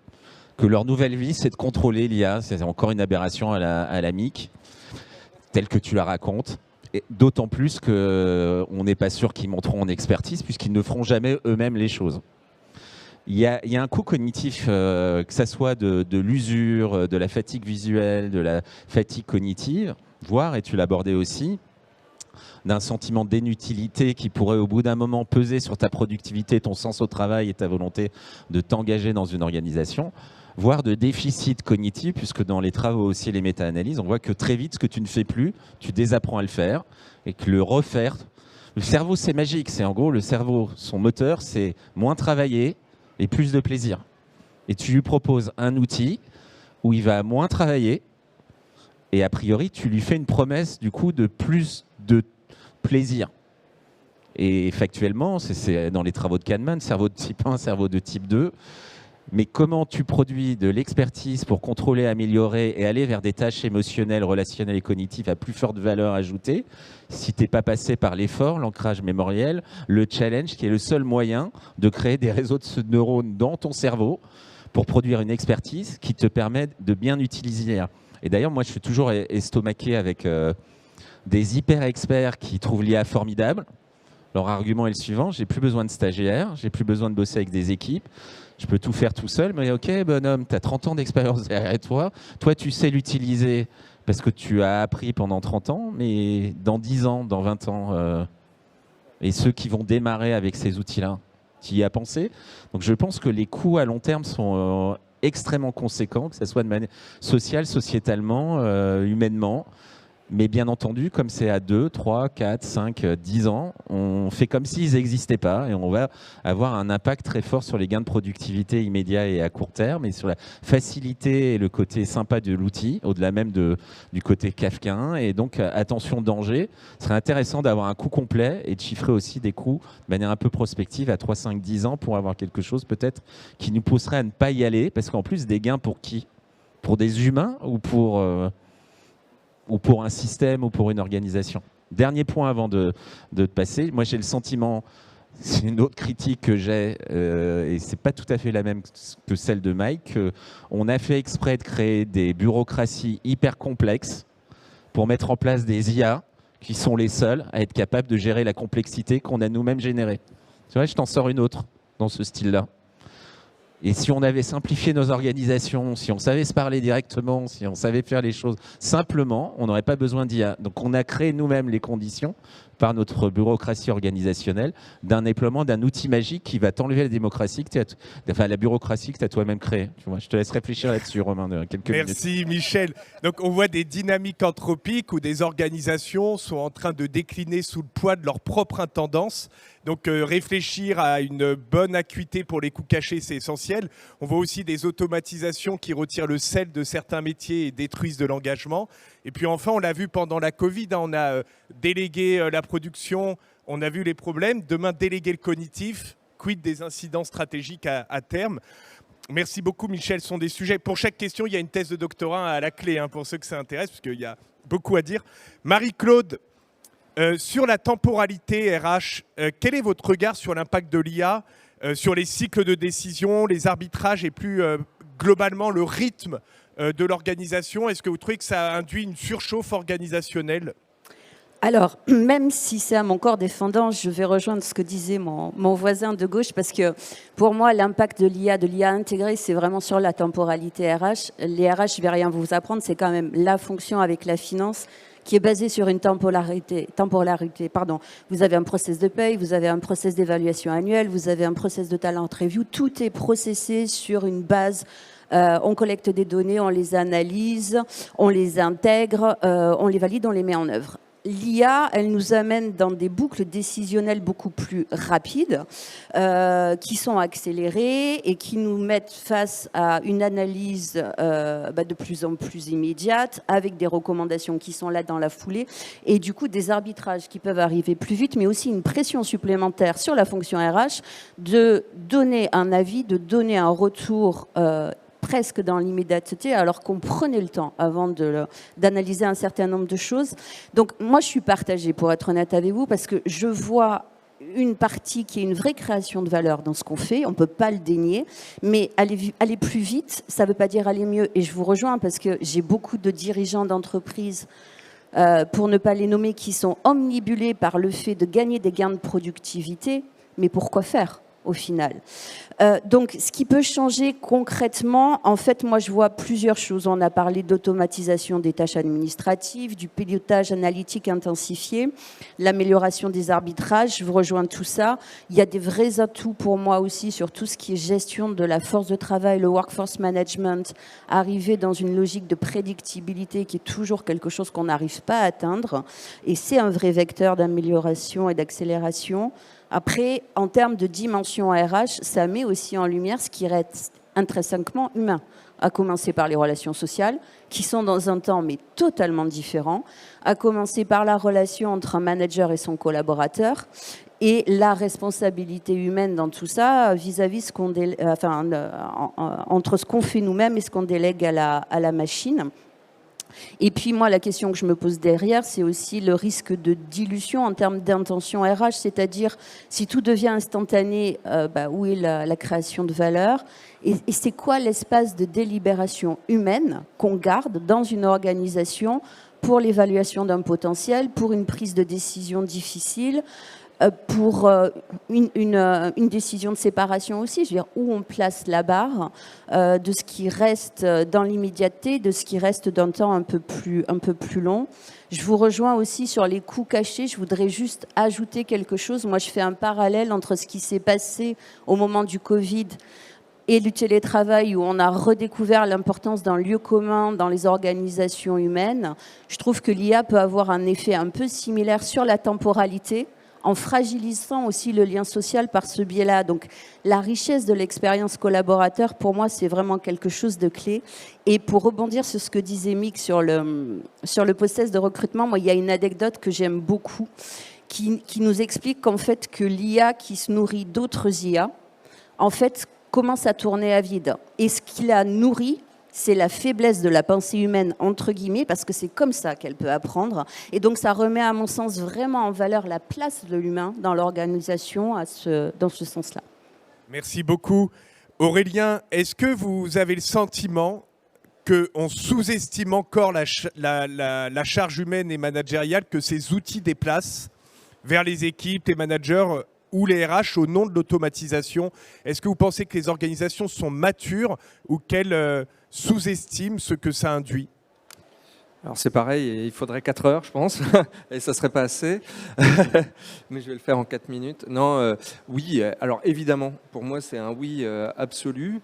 que leur nouvelle vie, c'est de contrôler l'IA. C'est encore une aberration à la MIC, telle que tu la racontes. D'autant plus qu'on n'est pas sûr qu'ils monteront en expertise puisqu'ils ne feront jamais eux-mêmes les choses. Il y a un coût cognitif, que ça soit de l'usure, de la fatigue visuelle, de la fatigue cognitive, voire, et tu l'abordais aussi, d'un sentiment d'inutilité qui pourrait au bout d'un moment peser sur ta productivité, ton sens au travail et ta volonté de t'engager dans une organisation, voire de déficit cognitif, puisque dans les travaux aussi, les méta-analyses, on voit que très vite, ce que tu ne fais plus, tu désapprends à le faire, et que le refaire... Le cerveau, c'est magique. C'est en gros, le cerveau, son moteur, c'est moins travailler, et plus de plaisir. Et tu lui proposes un outil où il va moins travailler et a priori, tu lui fais une promesse du coup de plus de plaisir. Et factuellement, c'est dans les travaux de Kahneman, cerveau de type 1, cerveau de type 2. Mais comment tu produis de l'expertise pour contrôler, améliorer et aller vers des tâches émotionnelles, relationnelles et cognitives à plus forte valeur ajoutée si tu n'es pas passé par l'effort, l'ancrage mémoriel, le challenge qui est le seul moyen de créer des réseaux de neurones dans ton cerveau pour produire une expertise qui te permet de bien utiliser l'IA. Et d'ailleurs, moi, je suis toujours estomaqué avec des hyper-experts qui trouvent l'IA formidable. Leur argument est le suivant, j'ai plus besoin de stagiaires, j'ai plus besoin de bosser avec des équipes, je peux tout faire tout seul, mais ok bonhomme, tu as 30 ans d'expérience derrière toi, tu sais l'utiliser parce que tu as appris pendant 30 ans, mais dans 10 ans, dans 20 ans, et ceux qui vont démarrer avec ces outils-là, tu y as pensé? Donc je pense que les coûts à long terme sont extrêmement conséquents, que ce soit de manière sociale, sociétalement, humainement. Mais bien entendu, comme c'est à 2, 3, 4, 5, 10 ans, on fait comme s'ils n'existaient pas et on va avoir un impact très fort sur les gains de productivité immédiats et à court terme et sur la facilité et le côté sympa de l'outil, au-delà même du côté kafkaïen. Et donc, attention danger, ce serait intéressant d'avoir un coût complet et de chiffrer aussi des coûts de manière un peu prospective à 3, 5, 10 ans pour avoir quelque chose peut-être qui nous pousserait à ne pas y aller. Parce qu'en plus, des gains pour qui? Pour des humains ou pour un système ou pour une organisation. Dernier point avant de passer, moi j'ai le sentiment, c'est une autre critique que j'ai, et c'est pas tout à fait la même que celle de Mike, on a fait exprès de créer des bureaucraties hyper complexes pour mettre en place des IA qui sont les seuls à être capables de gérer la complexité qu'on a nous-mêmes générée. Tu vois, je t'en sors une autre dans ce style-là. Et si on avait simplifié nos organisations, si on savait se parler directement, si on savait faire les choses simplement, on n'aurait pas besoin d'IA. Donc on a créé nous-mêmes les conditions, par notre bureaucratie organisationnelle, d'un déploiement d'un outil magique qui va t'enlever la démocratie, la bureaucratie que tu as toi-même créée. Tu vois, je te laisse réfléchir là-dessus, Romain, de quelques minutes. Merci Michel. Donc on voit des dynamiques anthropiques où des organisations sont en train de décliner sous le poids de leur propre intendance. Donc réfléchir à une bonne acuité pour les coûts cachés, c'est essentiel. On voit aussi des automatisations qui retirent le sel de certains métiers et détruisent de l'engagement. Et puis enfin, on l'a vu pendant la Covid, on a délégué la production, on a vu les problèmes. Demain, déléguer le cognitif, quid des incidents stratégiques à terme. Merci beaucoup Michel, ce sont des sujets. Pour chaque question, il y a une thèse de doctorat à la clé, pour ceux que ça intéresse, parce qu'il y a beaucoup à dire. Marie-Claude, sur la temporalité RH, quel est votre regard sur l'impact de l'IA, sur les cycles de décision, les arbitrages et plus globalement le rythme de l'organisation? Est-ce que vous trouvez que ça induit une surchauffe organisationnelle? Alors, même si c'est à mon corps défendant, je vais rejoindre ce que disait mon voisin de gauche, parce que pour moi, l'impact de l'IA intégrée, c'est vraiment sur la temporalité RH. Les RH, je ne vais rien vous apprendre, c'est quand même la fonction avec la finance qui est basée sur une temporalité. Vous avez un process de paye, vous avez un process d'évaluation annuelle, vous avez un process de talent review, tout est processé sur une base. On collecte des données, on les analyse, on les intègre, on les valide, on les met en œuvre. L'IA, elle nous amène dans des boucles décisionnelles beaucoup plus rapides, qui sont accélérées et qui nous mettent face à une analyse de plus en plus immédiate, avec des recommandations qui sont là dans la foulée, et du coup des arbitrages qui peuvent arriver plus vite, mais aussi une pression supplémentaire sur la fonction RH de donner un avis, de donner un retour presque dans l'immédiateté, alors qu'on prenait le temps avant d'analyser un certain nombre de choses. Donc moi, je suis partagée, pour être honnête avec vous, parce que je vois une partie qui est une vraie création de valeur dans ce qu'on fait, on ne peut pas le dénier, mais aller plus vite, ça ne veut pas dire aller mieux. Et je vous rejoins, parce que j'ai beaucoup de dirigeants d'entreprises, pour ne pas les nommer, qui sont omnibulés par le fait de gagner des gains de productivité, mais pourquoi faire au final? Donc, ce qui peut changer concrètement, en fait, moi, je vois plusieurs choses. On a parlé d'automatisation des tâches administratives, du pilotage analytique intensifié, l'amélioration des arbitrages. Je vous rejoins tout ça. Il y a des vrais atouts pour moi aussi sur tout ce qui est gestion de la force de travail, le workforce management, arriver dans une logique de prédictibilité qui est toujours quelque chose qu'on n'arrive pas à atteindre. Et c'est un vrai vecteur d'amélioration et d'accélération. Après, en termes de dimension RH, ça met aussi en lumière ce qui reste intrinsèquement humain, à commencer par les relations sociales, qui sont dans un temps mais totalement différent, à commencer par la relation entre un manager et son collaborateur, et la responsabilité humaine dans tout ça vis-à-vis entre ce qu'on fait nous-mêmes et ce qu'on délègue à la machine. Et puis moi, la question que je me pose derrière, c'est aussi le risque de dilution en termes d'intention RH, c'est-à-dire si tout devient instantané, où est la création de valeur? Et c'est quoi l'espace de délibération humaine qu'on garde dans une organisation pour l'évaluation d'un potentiel, pour une prise de décision difficile, pour une décision de séparation aussi, je veux dire, où on place la barre de ce qui reste dans l'immédiateté, de ce qui reste d'un temps un peu plus long. Je vous rejoins aussi sur les coûts cachés. Je voudrais juste ajouter quelque chose. Moi, je fais un parallèle entre ce qui s'est passé au moment du Covid et du télétravail, où on a redécouvert l'importance d'un lieu commun dans les organisations humaines, je trouve que l'IA peut avoir un effet un peu similaire sur la temporalité, en fragilisant aussi le lien social par ce biais-là. Donc la richesse de l'expérience collaborateur, pour moi, c'est vraiment quelque chose de clé. Et pour rebondir sur ce que disait Mick sur le process de recrutement, moi, il y a une anecdote que j'aime beaucoup qui nous explique qu'en fait, que l'IA qui se nourrit d'autres IA, en fait, commence à tourner à vide. Et ce qui la nourrit, c'est la faiblesse de la pensée humaine, entre guillemets, parce que c'est comme ça qu'elle peut apprendre. Et donc, ça remet, à mon sens, vraiment en valeur la place de l'humain dans l'organisation dans ce sens-là. Merci beaucoup. Aurélien, est-ce que vous avez le sentiment qu'on sous-estime encore la charge humaine et managériale que ces outils déplacent vers les équipes, les managers ou les RH au nom de l'automatisation? Est-ce que vous pensez que les organisations sont matures ou qu'elles sous-estiment ce que ça induit? Alors c'est pareil, il faudrait 4 heures, je pense, et ça serait pas assez. Mais je vais le faire en 4 minutes. Non, oui, alors évidemment, pour moi c'est un oui absolu,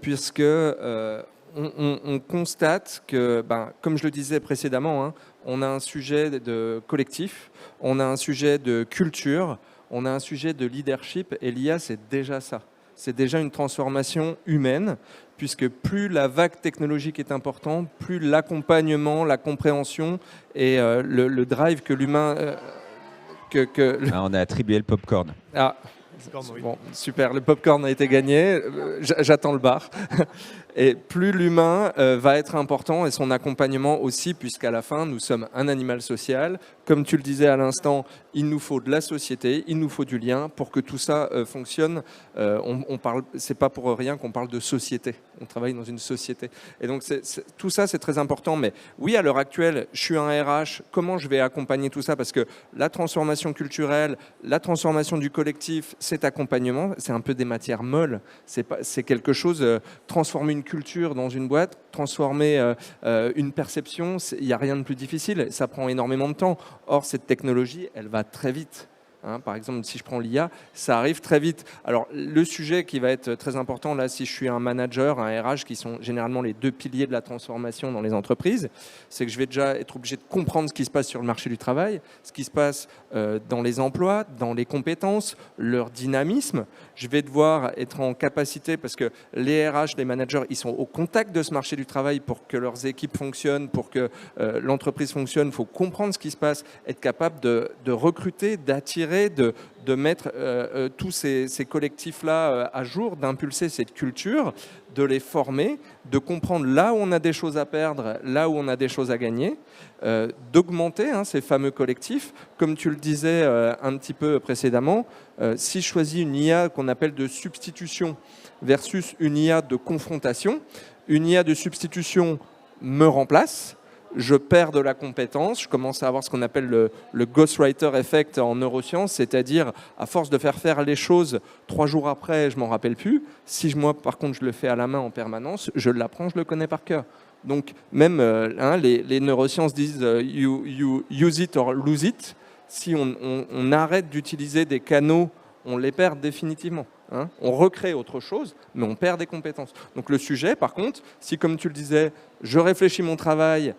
puisque on constate que, comme je le disais précédemment, hein, on a un sujet de collectif, on a un sujet de culture, on a un sujet de leadership, et l'IA c'est déjà ça. C'est déjà une transformation humaine, puisque plus la vague technologique est importante, plus l'accompagnement, la compréhension et le drive que l'humain... On a attribué le popcorn. Ah, bon, super, le popcorn a été gagné, j'attends le bar. Et plus l'humain va être important, et son accompagnement aussi, puisqu'à la fin, nous sommes un animal social. Comme tu le disais à l'instant, il nous faut de la société, il nous faut du lien pour que tout ça fonctionne. C'est pas pour rien qu'on parle de société. On travaille dans une société. Et donc, tout ça, c'est très important. Mais oui, à l'heure actuelle, je suis un RH. Comment je vais accompagner tout ça? Parce que la transformation culturelle, la transformation du collectif, cet accompagnement, c'est un peu des matières molles. C'est quelque chose, transformer une culture dans une boîte, transformer une perception, il n'y a rien de plus difficile. Ça prend énormément de temps. Or, cette technologie, elle va très vite. Hein, par exemple, si je prends l'IA, ça arrive très vite. Alors, le sujet qui va être très important, là, si je suis un manager, un RH, qui sont généralement les deux piliers de la transformation dans les entreprises, c'est que je vais déjà être obligé de comprendre ce qui se passe sur le marché du travail, ce qui se passe dans les emplois, dans les compétences, leur dynamisme. Je vais devoir être en capacité, parce que les RH, les managers, ils sont au contact de ce marché du travail pour que leurs équipes fonctionnent, pour que l'entreprise fonctionne. Il faut comprendre ce qui se passe, être capable de recruter, d'attirer, de mettre tous ces collectifs-là à jour, d'impulser cette culture, de les former, de comprendre là où on a des choses à perdre, là où on a des choses à gagner, d'augmenter ces fameux collectifs. Comme tu le disais un petit peu précédemment, si je choisis une IA qu'on appelle de substitution versus une IA de confrontation, une IA de substitution me remplace, je perds de la compétence, je commence à avoir ce qu'on appelle le ghostwriter effect en neurosciences, c'est-à-dire à force de faire les choses 3 jours après, je m'en rappelle plus. Si moi, par contre, je le fais à la main en permanence, je l'apprends, je le connais par cœur. Donc même les neurosciences disent you use it or lose it. Si on arrête d'utiliser des canaux, on les perd définitivement. Hein. On recrée autre chose, mais on perd des compétences. Donc le sujet, par contre, si comme tu le disais, je réfléchis mon travail,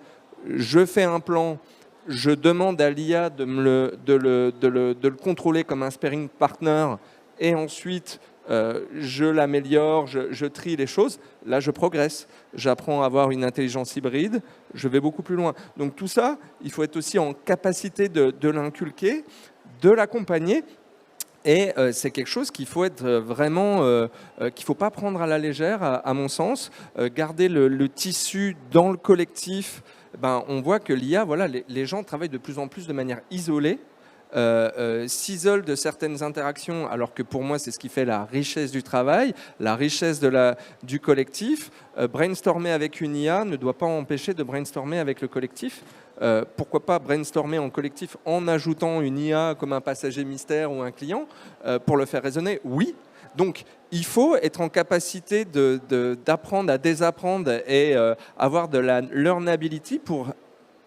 je fais un plan, je demande à l'IA de le contrôler comme un sparring partner, et ensuite je l'améliore, je trie les choses, là je progresse. J'apprends à avoir une intelligence hybride, je vais beaucoup plus loin. Donc tout ça, il faut être aussi en capacité de l'inculquer, de l'accompagner. Et c'est quelque chose qu'il faut être vraiment, qu'il ne faut pas prendre à la légère, à mon sens. Garder le tissu dans le collectif. On voit que l'IA, voilà, les gens travaillent de plus en plus de manière isolée, s'isolent de certaines interactions, alors que pour moi, c'est ce qui fait la richesse du travail, la richesse du collectif. Brainstormer avec une IA ne doit pas empêcher de brainstormer avec le collectif. Pourquoi pas brainstormer en collectif en ajoutant une IA comme un passager mystère ou un client pour le faire raisonner? Oui. Donc, il faut être en capacité d'apprendre à désapprendre et avoir de la learnability pour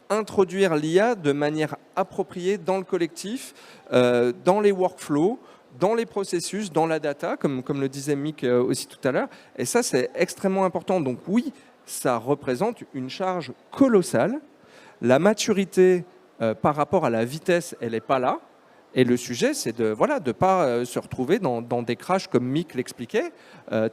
introduire l'IA de manière appropriée dans le collectif, dans les workflows, dans les processus, dans la data, comme le disait Mick aussi tout à l'heure. Et ça, c'est extrêmement important. Donc oui, ça représente une charge colossale. La maturité par rapport à la vitesse, elle n'est pas là. Et le sujet, c'est de ne pas se retrouver dans des crashs comme Mick l'expliquait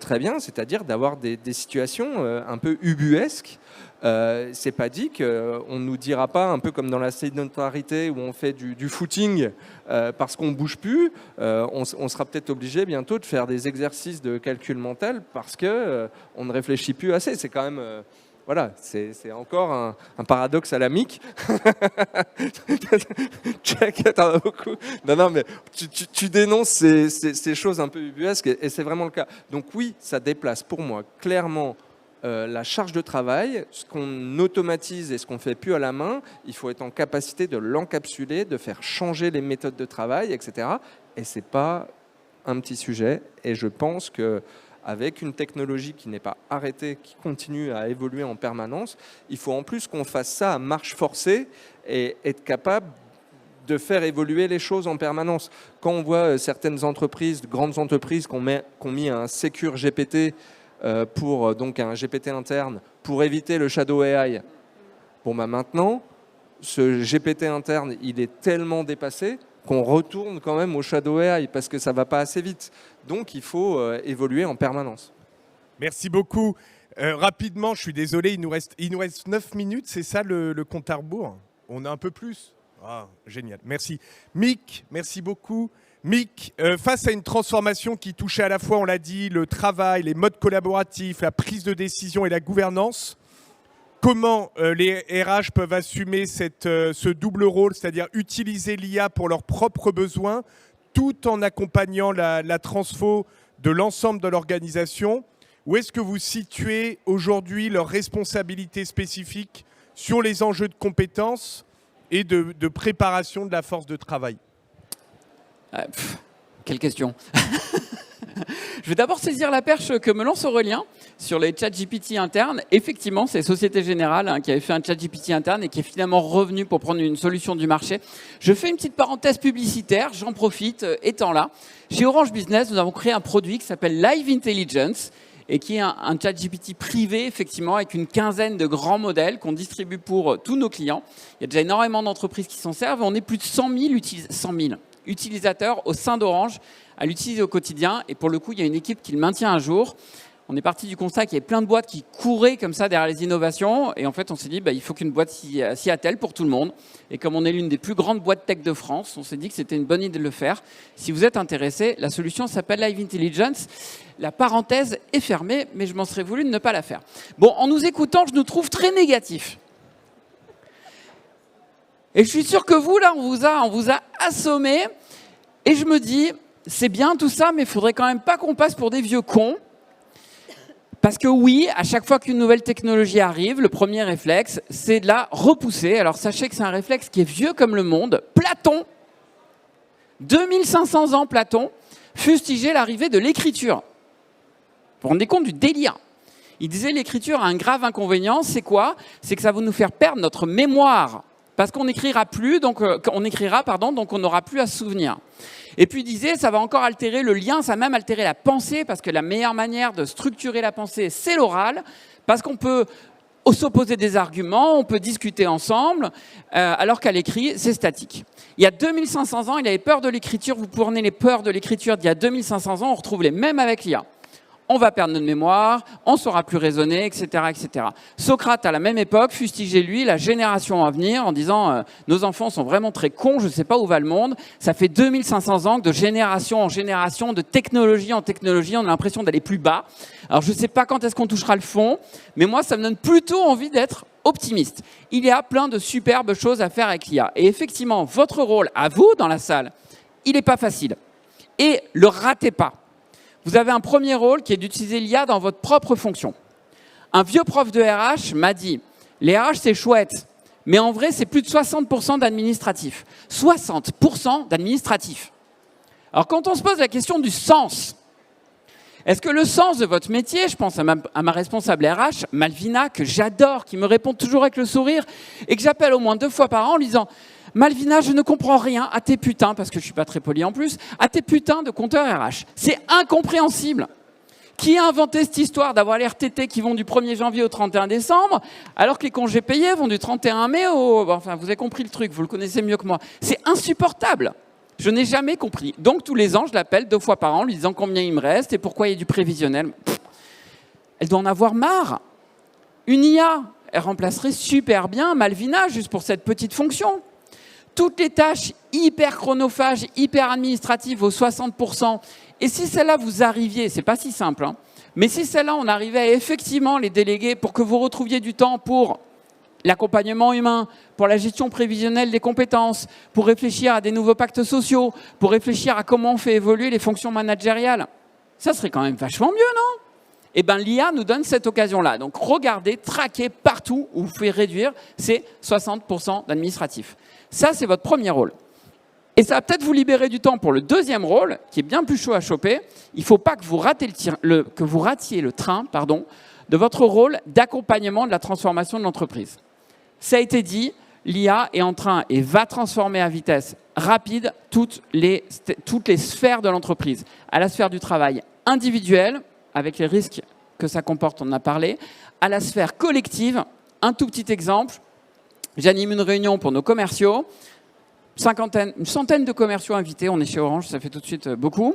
très bien, c'est-à-dire d'avoir des situations un peu ubuesques. C'est pas dit qu'on ne nous dira pas, un peu comme dans la sédentarité où on fait du footing parce qu'on ne bouge plus, on sera peut-être obligé bientôt de faire des exercices de calcul mental parce qu'on ne réfléchit plus assez. C'est quand même... Voilà, c'est encore un paradoxe à la Mick. Check, t'en as beaucoup. Non, mais tu dénonces ces choses un peu ubuesques et c'est vraiment le cas. Donc oui, ça déplace pour moi clairement la charge de travail. Ce qu'on automatise et ce qu'on fait plus à la main, il faut être en capacité de l'encapsuler, de faire changer les méthodes de travail, etc. Et c'est pas un petit sujet. Et je pense que avec une technologie qui n'est pas arrêtée, qui continue à évoluer en permanence, il faut en plus qu'on fasse ça à marche forcée et être capable de faire évoluer les choses en permanence. Quand on voit certaines entreprises, grandes entreprises qui ont mis un Secure GPT pour donc un GPT interne pour éviter le Shadow AI, bon bah maintenant, ce GPT interne, il est tellement dépassé qu'on retourne quand même au Shadow AI parce que ça ne va pas assez vite. Donc, il faut évoluer en permanence. Merci beaucoup. Rapidement, je suis désolé, il nous reste 9 minutes, c'est ça le compte à rebours? On a un peu plus? Ah, génial, merci. Mick, merci beaucoup. Mick, face à une transformation qui touchait à la fois, on l'a dit, le travail, les modes collaboratifs, la prise de décision et la gouvernance, comment les RH peuvent assumer ce double rôle, c'est-à-dire utiliser l'IA pour leurs propres besoins, tout en accompagnant la transfo de l'ensemble de l'organisation? Où est-ce que vous situez aujourd'hui leurs responsabilités spécifiques sur les enjeux de compétences et de préparation de la force de travail? Quelle question. Je vais d'abord saisir la perche que me lance Aurélien sur les chat GPT internes. Effectivement, c'est Société Générale qui avait fait un chat GPT interne et qui est finalement revenu pour prendre une solution du marché. Je fais une petite parenthèse publicitaire, j'en profite, étant là. Chez Orange Business, nous avons créé un produit qui s'appelle Live Intelligence et qui est un chat GPT privé, effectivement, avec une quinzaine de grands modèles qu'on distribue pour tous nos clients. Il y a déjà énormément d'entreprises qui s'en servent. On est plus de 100 000 utilisateurs au sein d'Orange à l'utiliser au quotidien. Et pour le coup, il y a une équipe qui le maintient à jour. On est parti du constat qu'il y avait plein de boîtes qui couraient comme ça derrière les innovations. Et en fait, on s'est dit, il faut qu'une boîte s'y attelle pour tout le monde. Et comme on est l'une des plus grandes boîtes tech de France, on s'est dit que c'était une bonne idée de le faire. Si vous êtes intéressé, la solution s'appelle Live Intelligence. La parenthèse est fermée, mais je m'en serais voulu de ne pas la faire. Bon, en nous écoutant, je nous trouve très négatifs. Et je suis sûr que vous, là, on vous a assommé. Et je me dis, c'est bien tout ça, mais il faudrait quand même pas qu'on passe pour des vieux cons. Parce que oui, à chaque fois qu'une nouvelle technologie arrive, le premier réflexe, c'est de la repousser. Alors sachez que c'est un réflexe qui est vieux comme le monde. Platon, 2500 ans Platon, fustigeait l'arrivée de l'écriture. Vous vous rendez compte du délire? Il disait l'écriture a un grave inconvénient, c'est quoi? C'est que ça va nous faire perdre notre mémoire. Parce qu'on n'écrira plus, donc on n'aura plus à se souvenir. Et puis il disait, ça va encore altérer le lien, ça va même altérer la pensée, parce que la meilleure manière de structurer la pensée, c'est l'oral, parce qu'on peut s'opposer des arguments, on peut discuter ensemble, alors qu'à l'écrit, c'est statique. Il y a 2500 ans, il avait peur de l'écriture, vous prenez les peurs de l'écriture d'il y a 2500 ans, on retrouve les mêmes avec l'IA. On va perdre notre mémoire, on ne saura plus raisonner, etc., etc. Socrate, à la même époque, fustigeait, lui, la génération à venir en disant nos enfants sont vraiment très cons, je ne sais pas où va le monde. Ça fait 2500 ans que de génération en génération, de technologie en technologie, on a l'impression d'aller plus bas. Alors, je ne sais pas quand est-ce qu'on touchera le fond, mais moi, ça me donne plutôt envie d'être optimiste. Il y a plein de superbes choses à faire avec l'IA. Et effectivement, votre rôle, à vous, dans la salle, il n'est pas facile. Et le ratez pas. Vous avez un premier rôle qui est d'utiliser l'IA dans votre propre fonction. Un vieux prof de RH m'a dit « Les RH, c'est chouette, mais en vrai, c'est plus de 60% d'administratif. 60% d'administratif. » Alors, quand on se pose la question du sens, est-ce que le sens de votre métier, je pense à ma responsable RH, Malvina, que j'adore, qui me répond toujours avec le sourire, et que j'appelle au moins 2 fois par an en lui disant Malvina, je ne comprends rien à tes putains, parce que je suis pas très poli en plus, à tes putains de compteurs RH. C'est incompréhensible. Qui a inventé cette histoire d'avoir les RTT qui vont du 1er janvier au 31 décembre, alors que les congés payés vont du 31 mai au... Enfin, vous avez compris le truc, vous le connaissez mieux que moi. C'est insupportable. Je n'ai jamais compris. Donc, tous les ans, je l'appelle 2 fois par an, lui disant combien il me reste et pourquoi il y a du prévisionnel. Pff, elle doit en avoir marre. Une IA, elle remplacerait super bien Malvina, juste pour cette petite fonction. Toutes les tâches hyper chronophages, hyper administratives aux 60%. Et si celle-là, vous arriviez, c'est pas si simple, hein, mais si celle-là, on arrivait à effectivement les déléguer pour que vous retrouviez du temps pour l'accompagnement humain, pour la gestion prévisionnelle des compétences, pour réfléchir à des nouveaux pactes sociaux, pour réfléchir à comment on fait évoluer les fonctions managériales, ça serait quand même vachement mieux, non? Eh bien, l'IA nous donne cette occasion-là. Donc, regardez, traquez partout où vous pouvez réduire ces 60% d'administratif. Ça, c'est votre premier rôle. Et ça va peut-être vous libérer du temps pour le deuxième rôle, qui est bien plus chaud à choper. Il ne faut pas que vous ratiez le train de votre rôle d'accompagnement de la transformation de l'entreprise. Ça a été dit, l'IA est en train et va transformer à vitesse rapide toutes les sphères de l'entreprise. À la sphère du travail individuel, avec les risques que ça comporte, on en a parlé, à la sphère collective. Un tout petit exemple, j'anime une réunion pour nos commerciaux, une centaine de commerciaux invités, on est chez Orange, ça fait tout de suite beaucoup.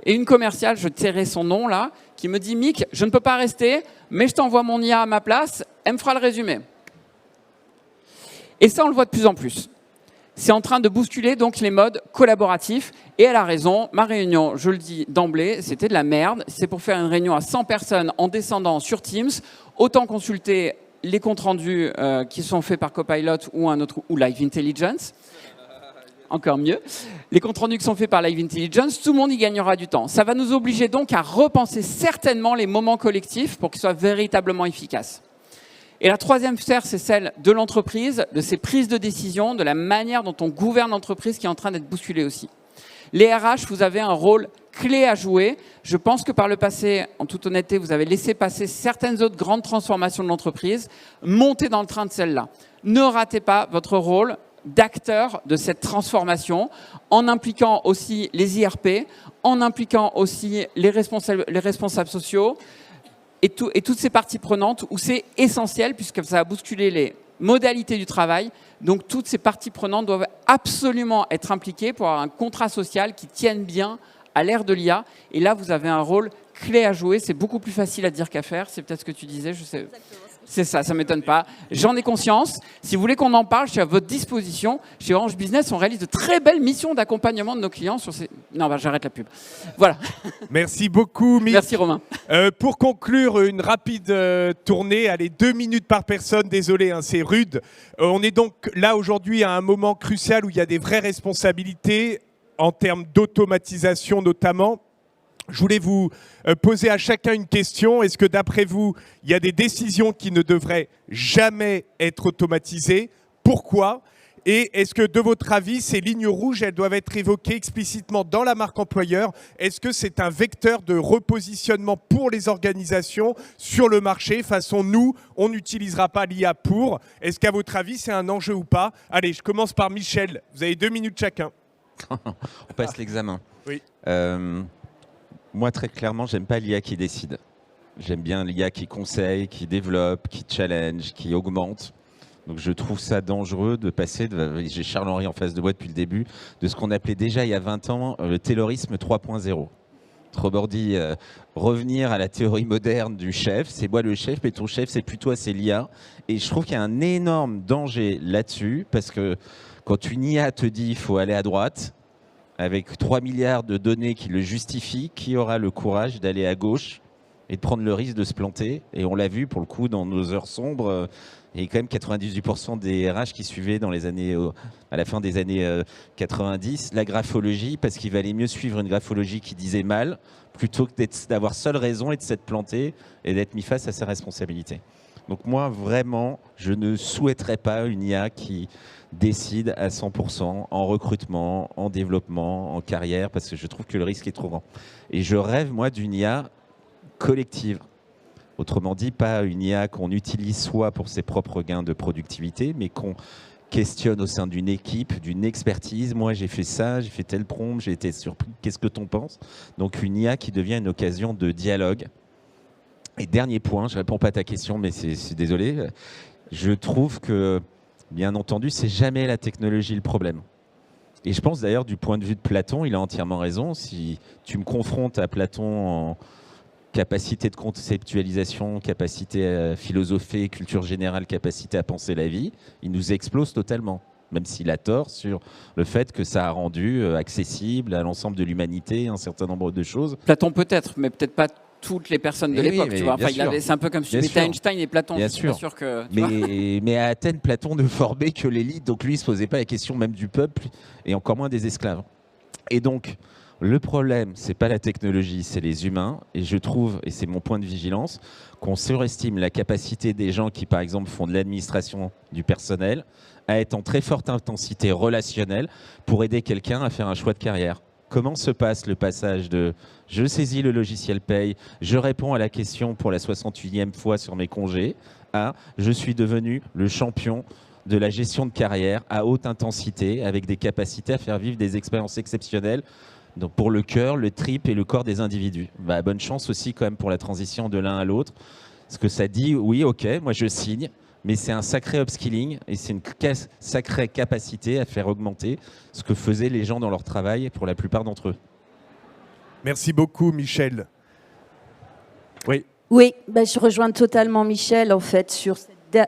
Et une commerciale, je tairai son nom là, qui me dit « Mick, je ne peux pas rester, mais je t'envoie mon IA à ma place, elle me fera le résumé. » Et ça, on le voit de plus en plus. C'est en train de bousculer donc les modes collaboratifs. Et elle a raison, ma réunion, je le dis d'emblée, c'était de la merde. C'est pour faire une réunion à 100 personnes en descendant sur Teams. Autant consulter les comptes rendus qui sont faits par Copilot ou Live Intelligence. Encore mieux. Les comptes rendus qui sont faits par Live Intelligence, tout le monde y gagnera du temps. Ça va nous obliger donc à repenser certainement les moments collectifs pour qu'ils soient véritablement efficaces. Et la troisième sphère, c'est celle de l'entreprise, de ses prises de décision, de la manière dont on gouverne l'entreprise qui est en train d'être bousculée aussi. Les RH, vous avez un rôle clé à jouer. Je pense que par le passé, en toute honnêteté, vous avez laissé passer certaines autres grandes transformations de l'entreprise. Montez dans le train de celle-là. Ne ratez pas votre rôle d'acteur de cette transformation en impliquant aussi les IRP, en impliquant aussi les responsables sociaux, et toutes ces parties prenantes où c'est essentiel puisque ça va bousculer les modalités du travail. Donc, toutes ces parties prenantes doivent absolument être impliquées pour avoir un contrat social qui tienne bien à l'ère de l'IA. Et là, vous avez un rôle clé à jouer. C'est beaucoup plus facile à dire qu'à faire. C'est peut-être ce que tu disais, je sais. C'est ça ne m'étonne pas. J'en ai conscience. Si vous voulez qu'on en parle, je suis à votre disposition. Chez Orange Business, on réalise de très belles missions d'accompagnement de nos clients sur ces... Non, j'arrête la pub. Voilà. Merci beaucoup, Mick. Merci, Romain. Pour conclure, une rapide tournée. Allez, 2 minutes par personne. Désolé, hein, c'est rude. On est donc là aujourd'hui à un moment crucial où il y a des vraies responsabilités en termes d'automatisation notamment. Je voulais vous poser à chacun une question. Est-ce que d'après vous, il y a des décisions qui ne devraient jamais être automatisées? Pourquoi? Et est-ce que, de votre avis, ces lignes rouges, elles doivent être évoquées explicitement dans la marque employeur? Est-ce que c'est un vecteur de repositionnement pour les organisations sur le marché? Façon, nous, on n'utilisera pas l'IA pour. Est-ce qu'à votre avis, c'est un enjeu ou pas? Allez, je commence par Michel. Vous avez 2 minutes chacun. On passe l'examen. Oui. Moi, très clairement, j'aime pas l'IA qui décide. J'aime bien l'IA qui conseille, qui développe, qui challenge, qui augmente. Donc je trouve ça dangereux de passer, j'ai Charles-Henri en face de moi depuis le début, de ce qu'on appelait déjà il y a 20 ans le taylorisme 3.0. Autrement dit, revenir à la théorie moderne du chef, c'est moi le chef, mais ton chef c'est plus toi, c'est l'IA. Et je trouve qu'il y a un énorme danger là-dessus, parce que quand une IA te dit il faut aller à droite, avec 3 milliards de données qui le justifient, qui aura le courage d'aller à gauche et de prendre le risque de se planter? Et on l'a vu pour le coup dans nos heures sombres, il y a quand même 98% des RH qui suivaient dans les années, à la fin des années 90 la graphologie, parce qu'il valait mieux suivre une graphologie qui disait mal, plutôt que d'avoir seule raison et de s'être planté et d'être mis face à ses responsabilités. Donc moi, vraiment, je ne souhaiterais pas une IA qui décide à 100% en recrutement, en développement, en carrière, parce que je trouve que le risque est trop grand. Et je rêve, moi, d'une IA collective. Autrement dit, pas une IA qu'on utilise soit pour ses propres gains de productivité, mais questionne au sein d'une équipe, d'une expertise. Moi, j'ai fait ça, j'ai fait tel prompt, j'ai été surpris. Qu'est-ce que t'en penses? Donc, une IA qui devient une occasion de dialogue. Et dernier point, je ne réponds pas à ta question, mais c'est désolé. Je trouve que, bien entendu, c'est jamais la technologie le problème. Et je pense d'ailleurs, du point de vue de Platon, il a entièrement raison. Si tu me confrontes à Platon en capacité de conceptualisation, capacité à philosopher, culture générale, capacité à penser la vie, il nous explose totalement. Même s'il a tort sur le fait que ça a rendu accessible à l'ensemble de l'humanité un certain nombre de choses. Platon peut-être, mais peut-être pas toutes les personnes de l'époque. Oui, Tu vois. Enfin, c'est un peu comme si tu mettais Einstein et Platon. Bien je suis sûr. pas sûr que, mais à Athènes, Platon ne formait que l'élite, donc lui, il ne se posait pas la question même du peuple, et encore moins des esclaves. Et donc, le problème, ce n'est pas la technologie, c'est les humains. Et je trouve, et c'est mon point de vigilance, qu'on surestime la capacité des gens qui, par exemple, font de l'administration du personnel à être en très forte intensité relationnelle pour aider quelqu'un à faire un choix de carrière. Comment se passe le passage de « je saisis le logiciel paye, je réponds à la question pour la 68e fois sur mes congés » à « je suis devenu le champion de la gestion de carrière à haute intensité avec des capacités à faire vivre des expériences exceptionnelles donc pour le cœur, le trip et le corps des individus. » Bonne chance aussi quand même pour la transition de l'un à l'autre. Parce que ça dit « oui, ok, moi je signe ». Mais c'est un sacré upskilling et c'est une sacrée capacité à faire augmenter ce que faisaient les gens dans leur travail pour la plupart d'entre eux. Merci beaucoup, Michel. Oui. Oui, je rejoins totalement Michel en fait sur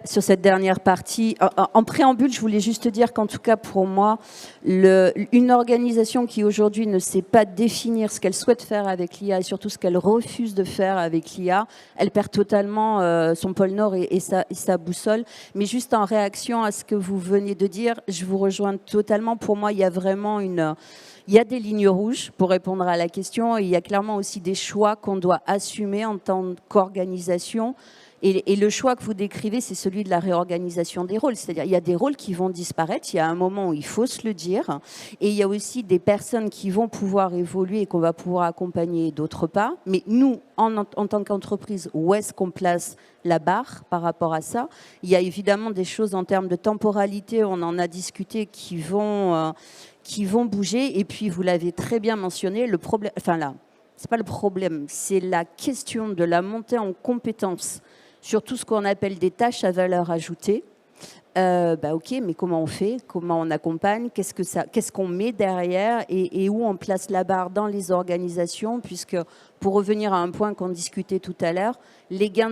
cette dernière partie. En préambule, je voulais juste dire qu'en tout cas pour moi, une organisation qui aujourd'hui ne sait pas définir ce qu'elle souhaite faire avec l'IA et surtout ce qu'elle refuse de faire avec l'IA, elle perd totalement son pôle Nord et sa boussole. Mais juste en réaction à ce que vous venez de dire, je vous rejoins totalement. Pour moi, il y a vraiment il y a des lignes rouges pour répondre à la question et il y a clairement aussi des choix qu'on doit assumer en tant qu'organisation. Et le choix que vous décrivez, c'est celui de la réorganisation des rôles. C'est-à-dire il y a des rôles qui vont disparaître, il y a un moment où il faut se le dire, et il y a aussi des personnes qui vont pouvoir évoluer et qu'on va pouvoir accompagner d'autre part. Mais nous, en tant qu'entreprise, où est-ce qu'on place la barre par rapport à ça? Il y a évidemment des choses en termes de temporalité, on en a discuté, qui vont bouger. Et puis, vous l'avez très bien mentionné, le problème, enfin là, c'est pas le problème, c'est la question de la montée en compétences sur tout ce qu'on appelle des tâches à valeur ajoutée. Ok, mais comment on fait? Comment on accompagne? Qu'est-ce qu'on met derrière et où on place la barre dans les organisations? Puisque, pour revenir à un point qu'on discutait tout à l'heure, les gains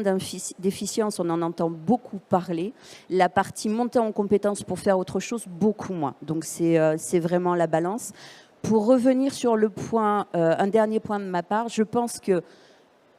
d'efficience, on en entend beaucoup parler. La partie montée en compétences pour faire autre chose, beaucoup moins. Donc, c'est vraiment la balance. Pour revenir sur le point, un dernier point de ma part, je pense que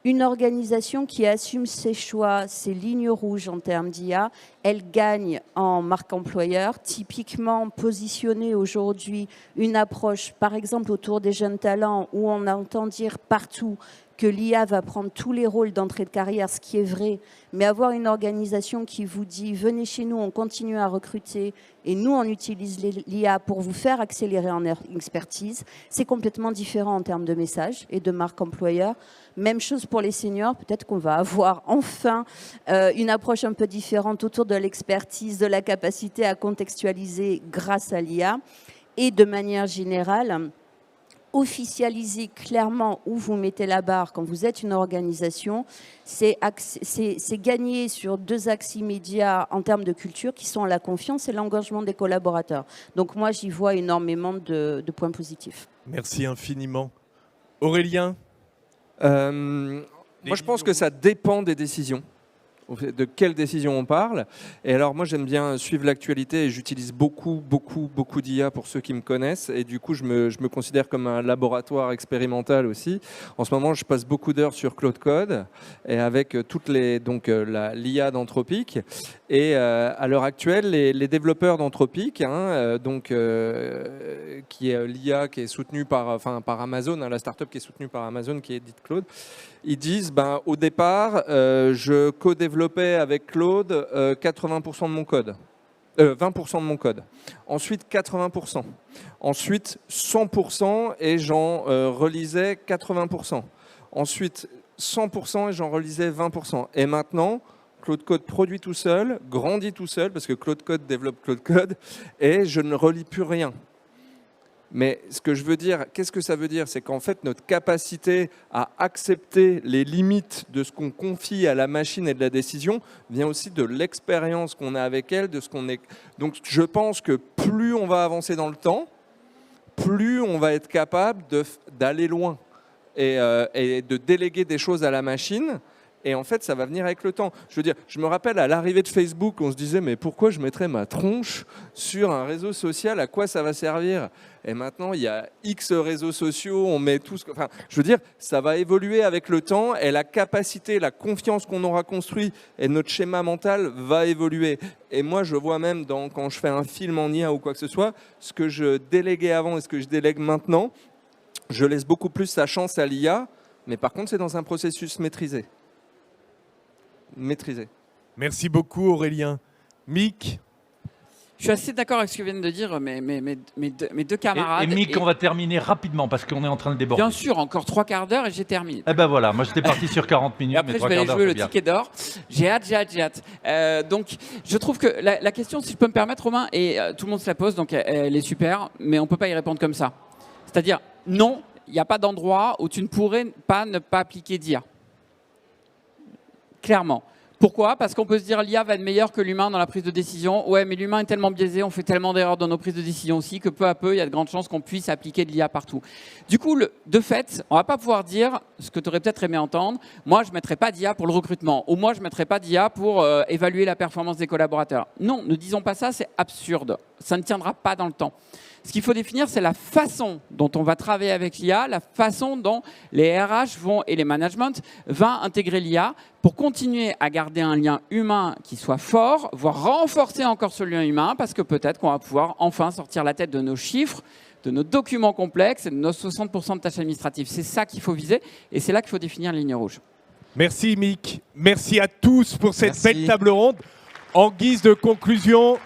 une organisation qui assume ses choix, ses lignes rouges en termes d'IA, elle gagne en marque employeur. Typiquement, positionner aujourd'hui une approche, par exemple autour des jeunes talents, où on entend dire partout que l'IA va prendre tous les rôles d'entrée de carrière, ce qui est vrai, mais avoir une organisation qui vous dit « venez chez nous, on continue à recruter et nous, on utilise l'IA pour vous faire accélérer en expertise », c'est complètement différent en termes de message et de marque employeur. Même chose pour les seniors, peut-être qu'on va avoir enfin une approche un peu différente autour de l'expertise, de la capacité à contextualiser grâce à l'IA et de manière générale, officialiser clairement où vous mettez la barre quand vous êtes une organisation, c'est gagner sur deux axes immédiats en termes de culture qui sont la confiance et l'engagement des collaborateurs. Donc moi, j'y vois énormément de points positifs. Merci infiniment. Aurélien? Moi, je pense que ça dépend des décisions. De quelle décision on parle. Et alors moi j'aime bien suivre l'actualité et j'utilise beaucoup d'IA pour ceux qui me connaissent et du coup je me considère comme un laboratoire expérimental aussi. En ce moment je passe beaucoup d'heures sur Claude Code et avec toutes les l'IA d'Anthropic et à l'heure actuelle les développeurs d'Anthropic qui est l'IA qui est soutenue par Amazon, la startup qui est soutenue par Amazon qui est dite Claude. Ils disent, au départ, je co-développais avec Claude 80% de mon code, 20% de mon code. Ensuite, 80%. Ensuite, 100% et j'en relisais 80%. Ensuite, 100% et j'en relisais 20%. Et maintenant, Claude Code produit tout seul, grandit tout seul, parce que Claude Code développe Claude Code, et je ne relis plus rien. Mais ce que je veux dire, qu'est-ce que ça veut dire? C'est qu'en fait, notre capacité à accepter les limites de ce qu'on confie à la machine et de la décision vient aussi de l'expérience qu'on a avec elle, de ce qu'on est. Donc, je pense que plus on va avancer dans le temps, plus on va être capable d'aller loin et de déléguer des choses à la machine. Et en fait, ça va venir avec le temps. Je veux dire, je me rappelle à l'arrivée de Facebook, on se disait, mais pourquoi je mettrais ma tronche sur un réseau social? À quoi ça va servir? Et maintenant, il y a X réseaux sociaux, on met tout ce que... Enfin, je veux dire, ça va évoluer avec le temps et la capacité, la confiance qu'on aura construit et notre schéma mental va évoluer. Et moi, je vois même quand je fais un film en IA ou quoi que ce soit, ce que je déléguais avant et ce que je délègue maintenant, je laisse beaucoup plus sa chance à l'IA, mais par contre, c'est dans un processus maîtrisé. Merci beaucoup Aurélien. Mick? Je suis assez d'accord avec ce que viennent de dire mes deux camarades. Et Mick, on va terminer rapidement parce qu'on est en train de déborder. Bien sûr, encore 3 quarts d'heure et j'ai terminé. Eh ben voilà, moi j'étais parti sur 40 minutes, Et après, mais je 3 vais quarts aller d'heure, jouer c'est le bien. ticket d'or. J'ai hâte. Donc, je trouve que la question, si je peux me permettre, Romain, et tout le monde se la pose, donc elle est super, mais on ne peut pas y répondre comme ça. C'est-à-dire, non, il n'y a pas d'endroit où tu ne pourrais pas ne pas appliquer d'IA. Clairement. Pourquoi? Parce qu'on peut se dire l'IA va être meilleure que l'humain dans la prise de décision. Ouais, mais l'humain est tellement biaisé, on fait tellement d'erreurs dans nos prises de décision aussi que peu à peu, il y a de grandes chances qu'on puisse appliquer de l'IA partout. Du coup, de fait, on ne va pas pouvoir dire ce que tu aurais peut-être aimé entendre. Moi, je ne mettrai pas d'IA pour le recrutement. Ou moi, je ne mettrai pas d'IA pour évaluer la performance des collaborateurs. Non, ne disons pas ça, c'est absurde. Ça ne tiendra pas dans le temps. Ce qu'il faut définir, c'est la façon dont on va travailler avec l'IA, la façon dont les RH et les managements vont intégrer l'IA pour continuer à garder un lien humain qui soit fort, voire renforcer encore ce lien humain, parce que peut-être qu'on va pouvoir enfin sortir la tête de nos chiffres, de nos documents complexes et de nos 60% de tâches administratives. C'est ça qu'il faut viser et c'est là qu'il faut définir la ligne rouge. Merci Mick. Merci à tous pour cette belle table ronde. En guise de conclusion,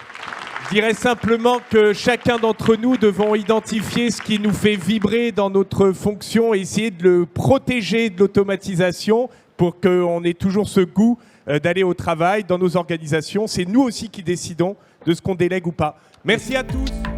je dirais simplement que chacun d'entre nous devons identifier ce qui nous fait vibrer dans notre fonction et essayer de le protéger de l'automatisation pour qu'on ait toujours ce goût d'aller au travail dans nos organisations. C'est nous aussi qui décidons de ce qu'on délègue ou pas. Merci à tous.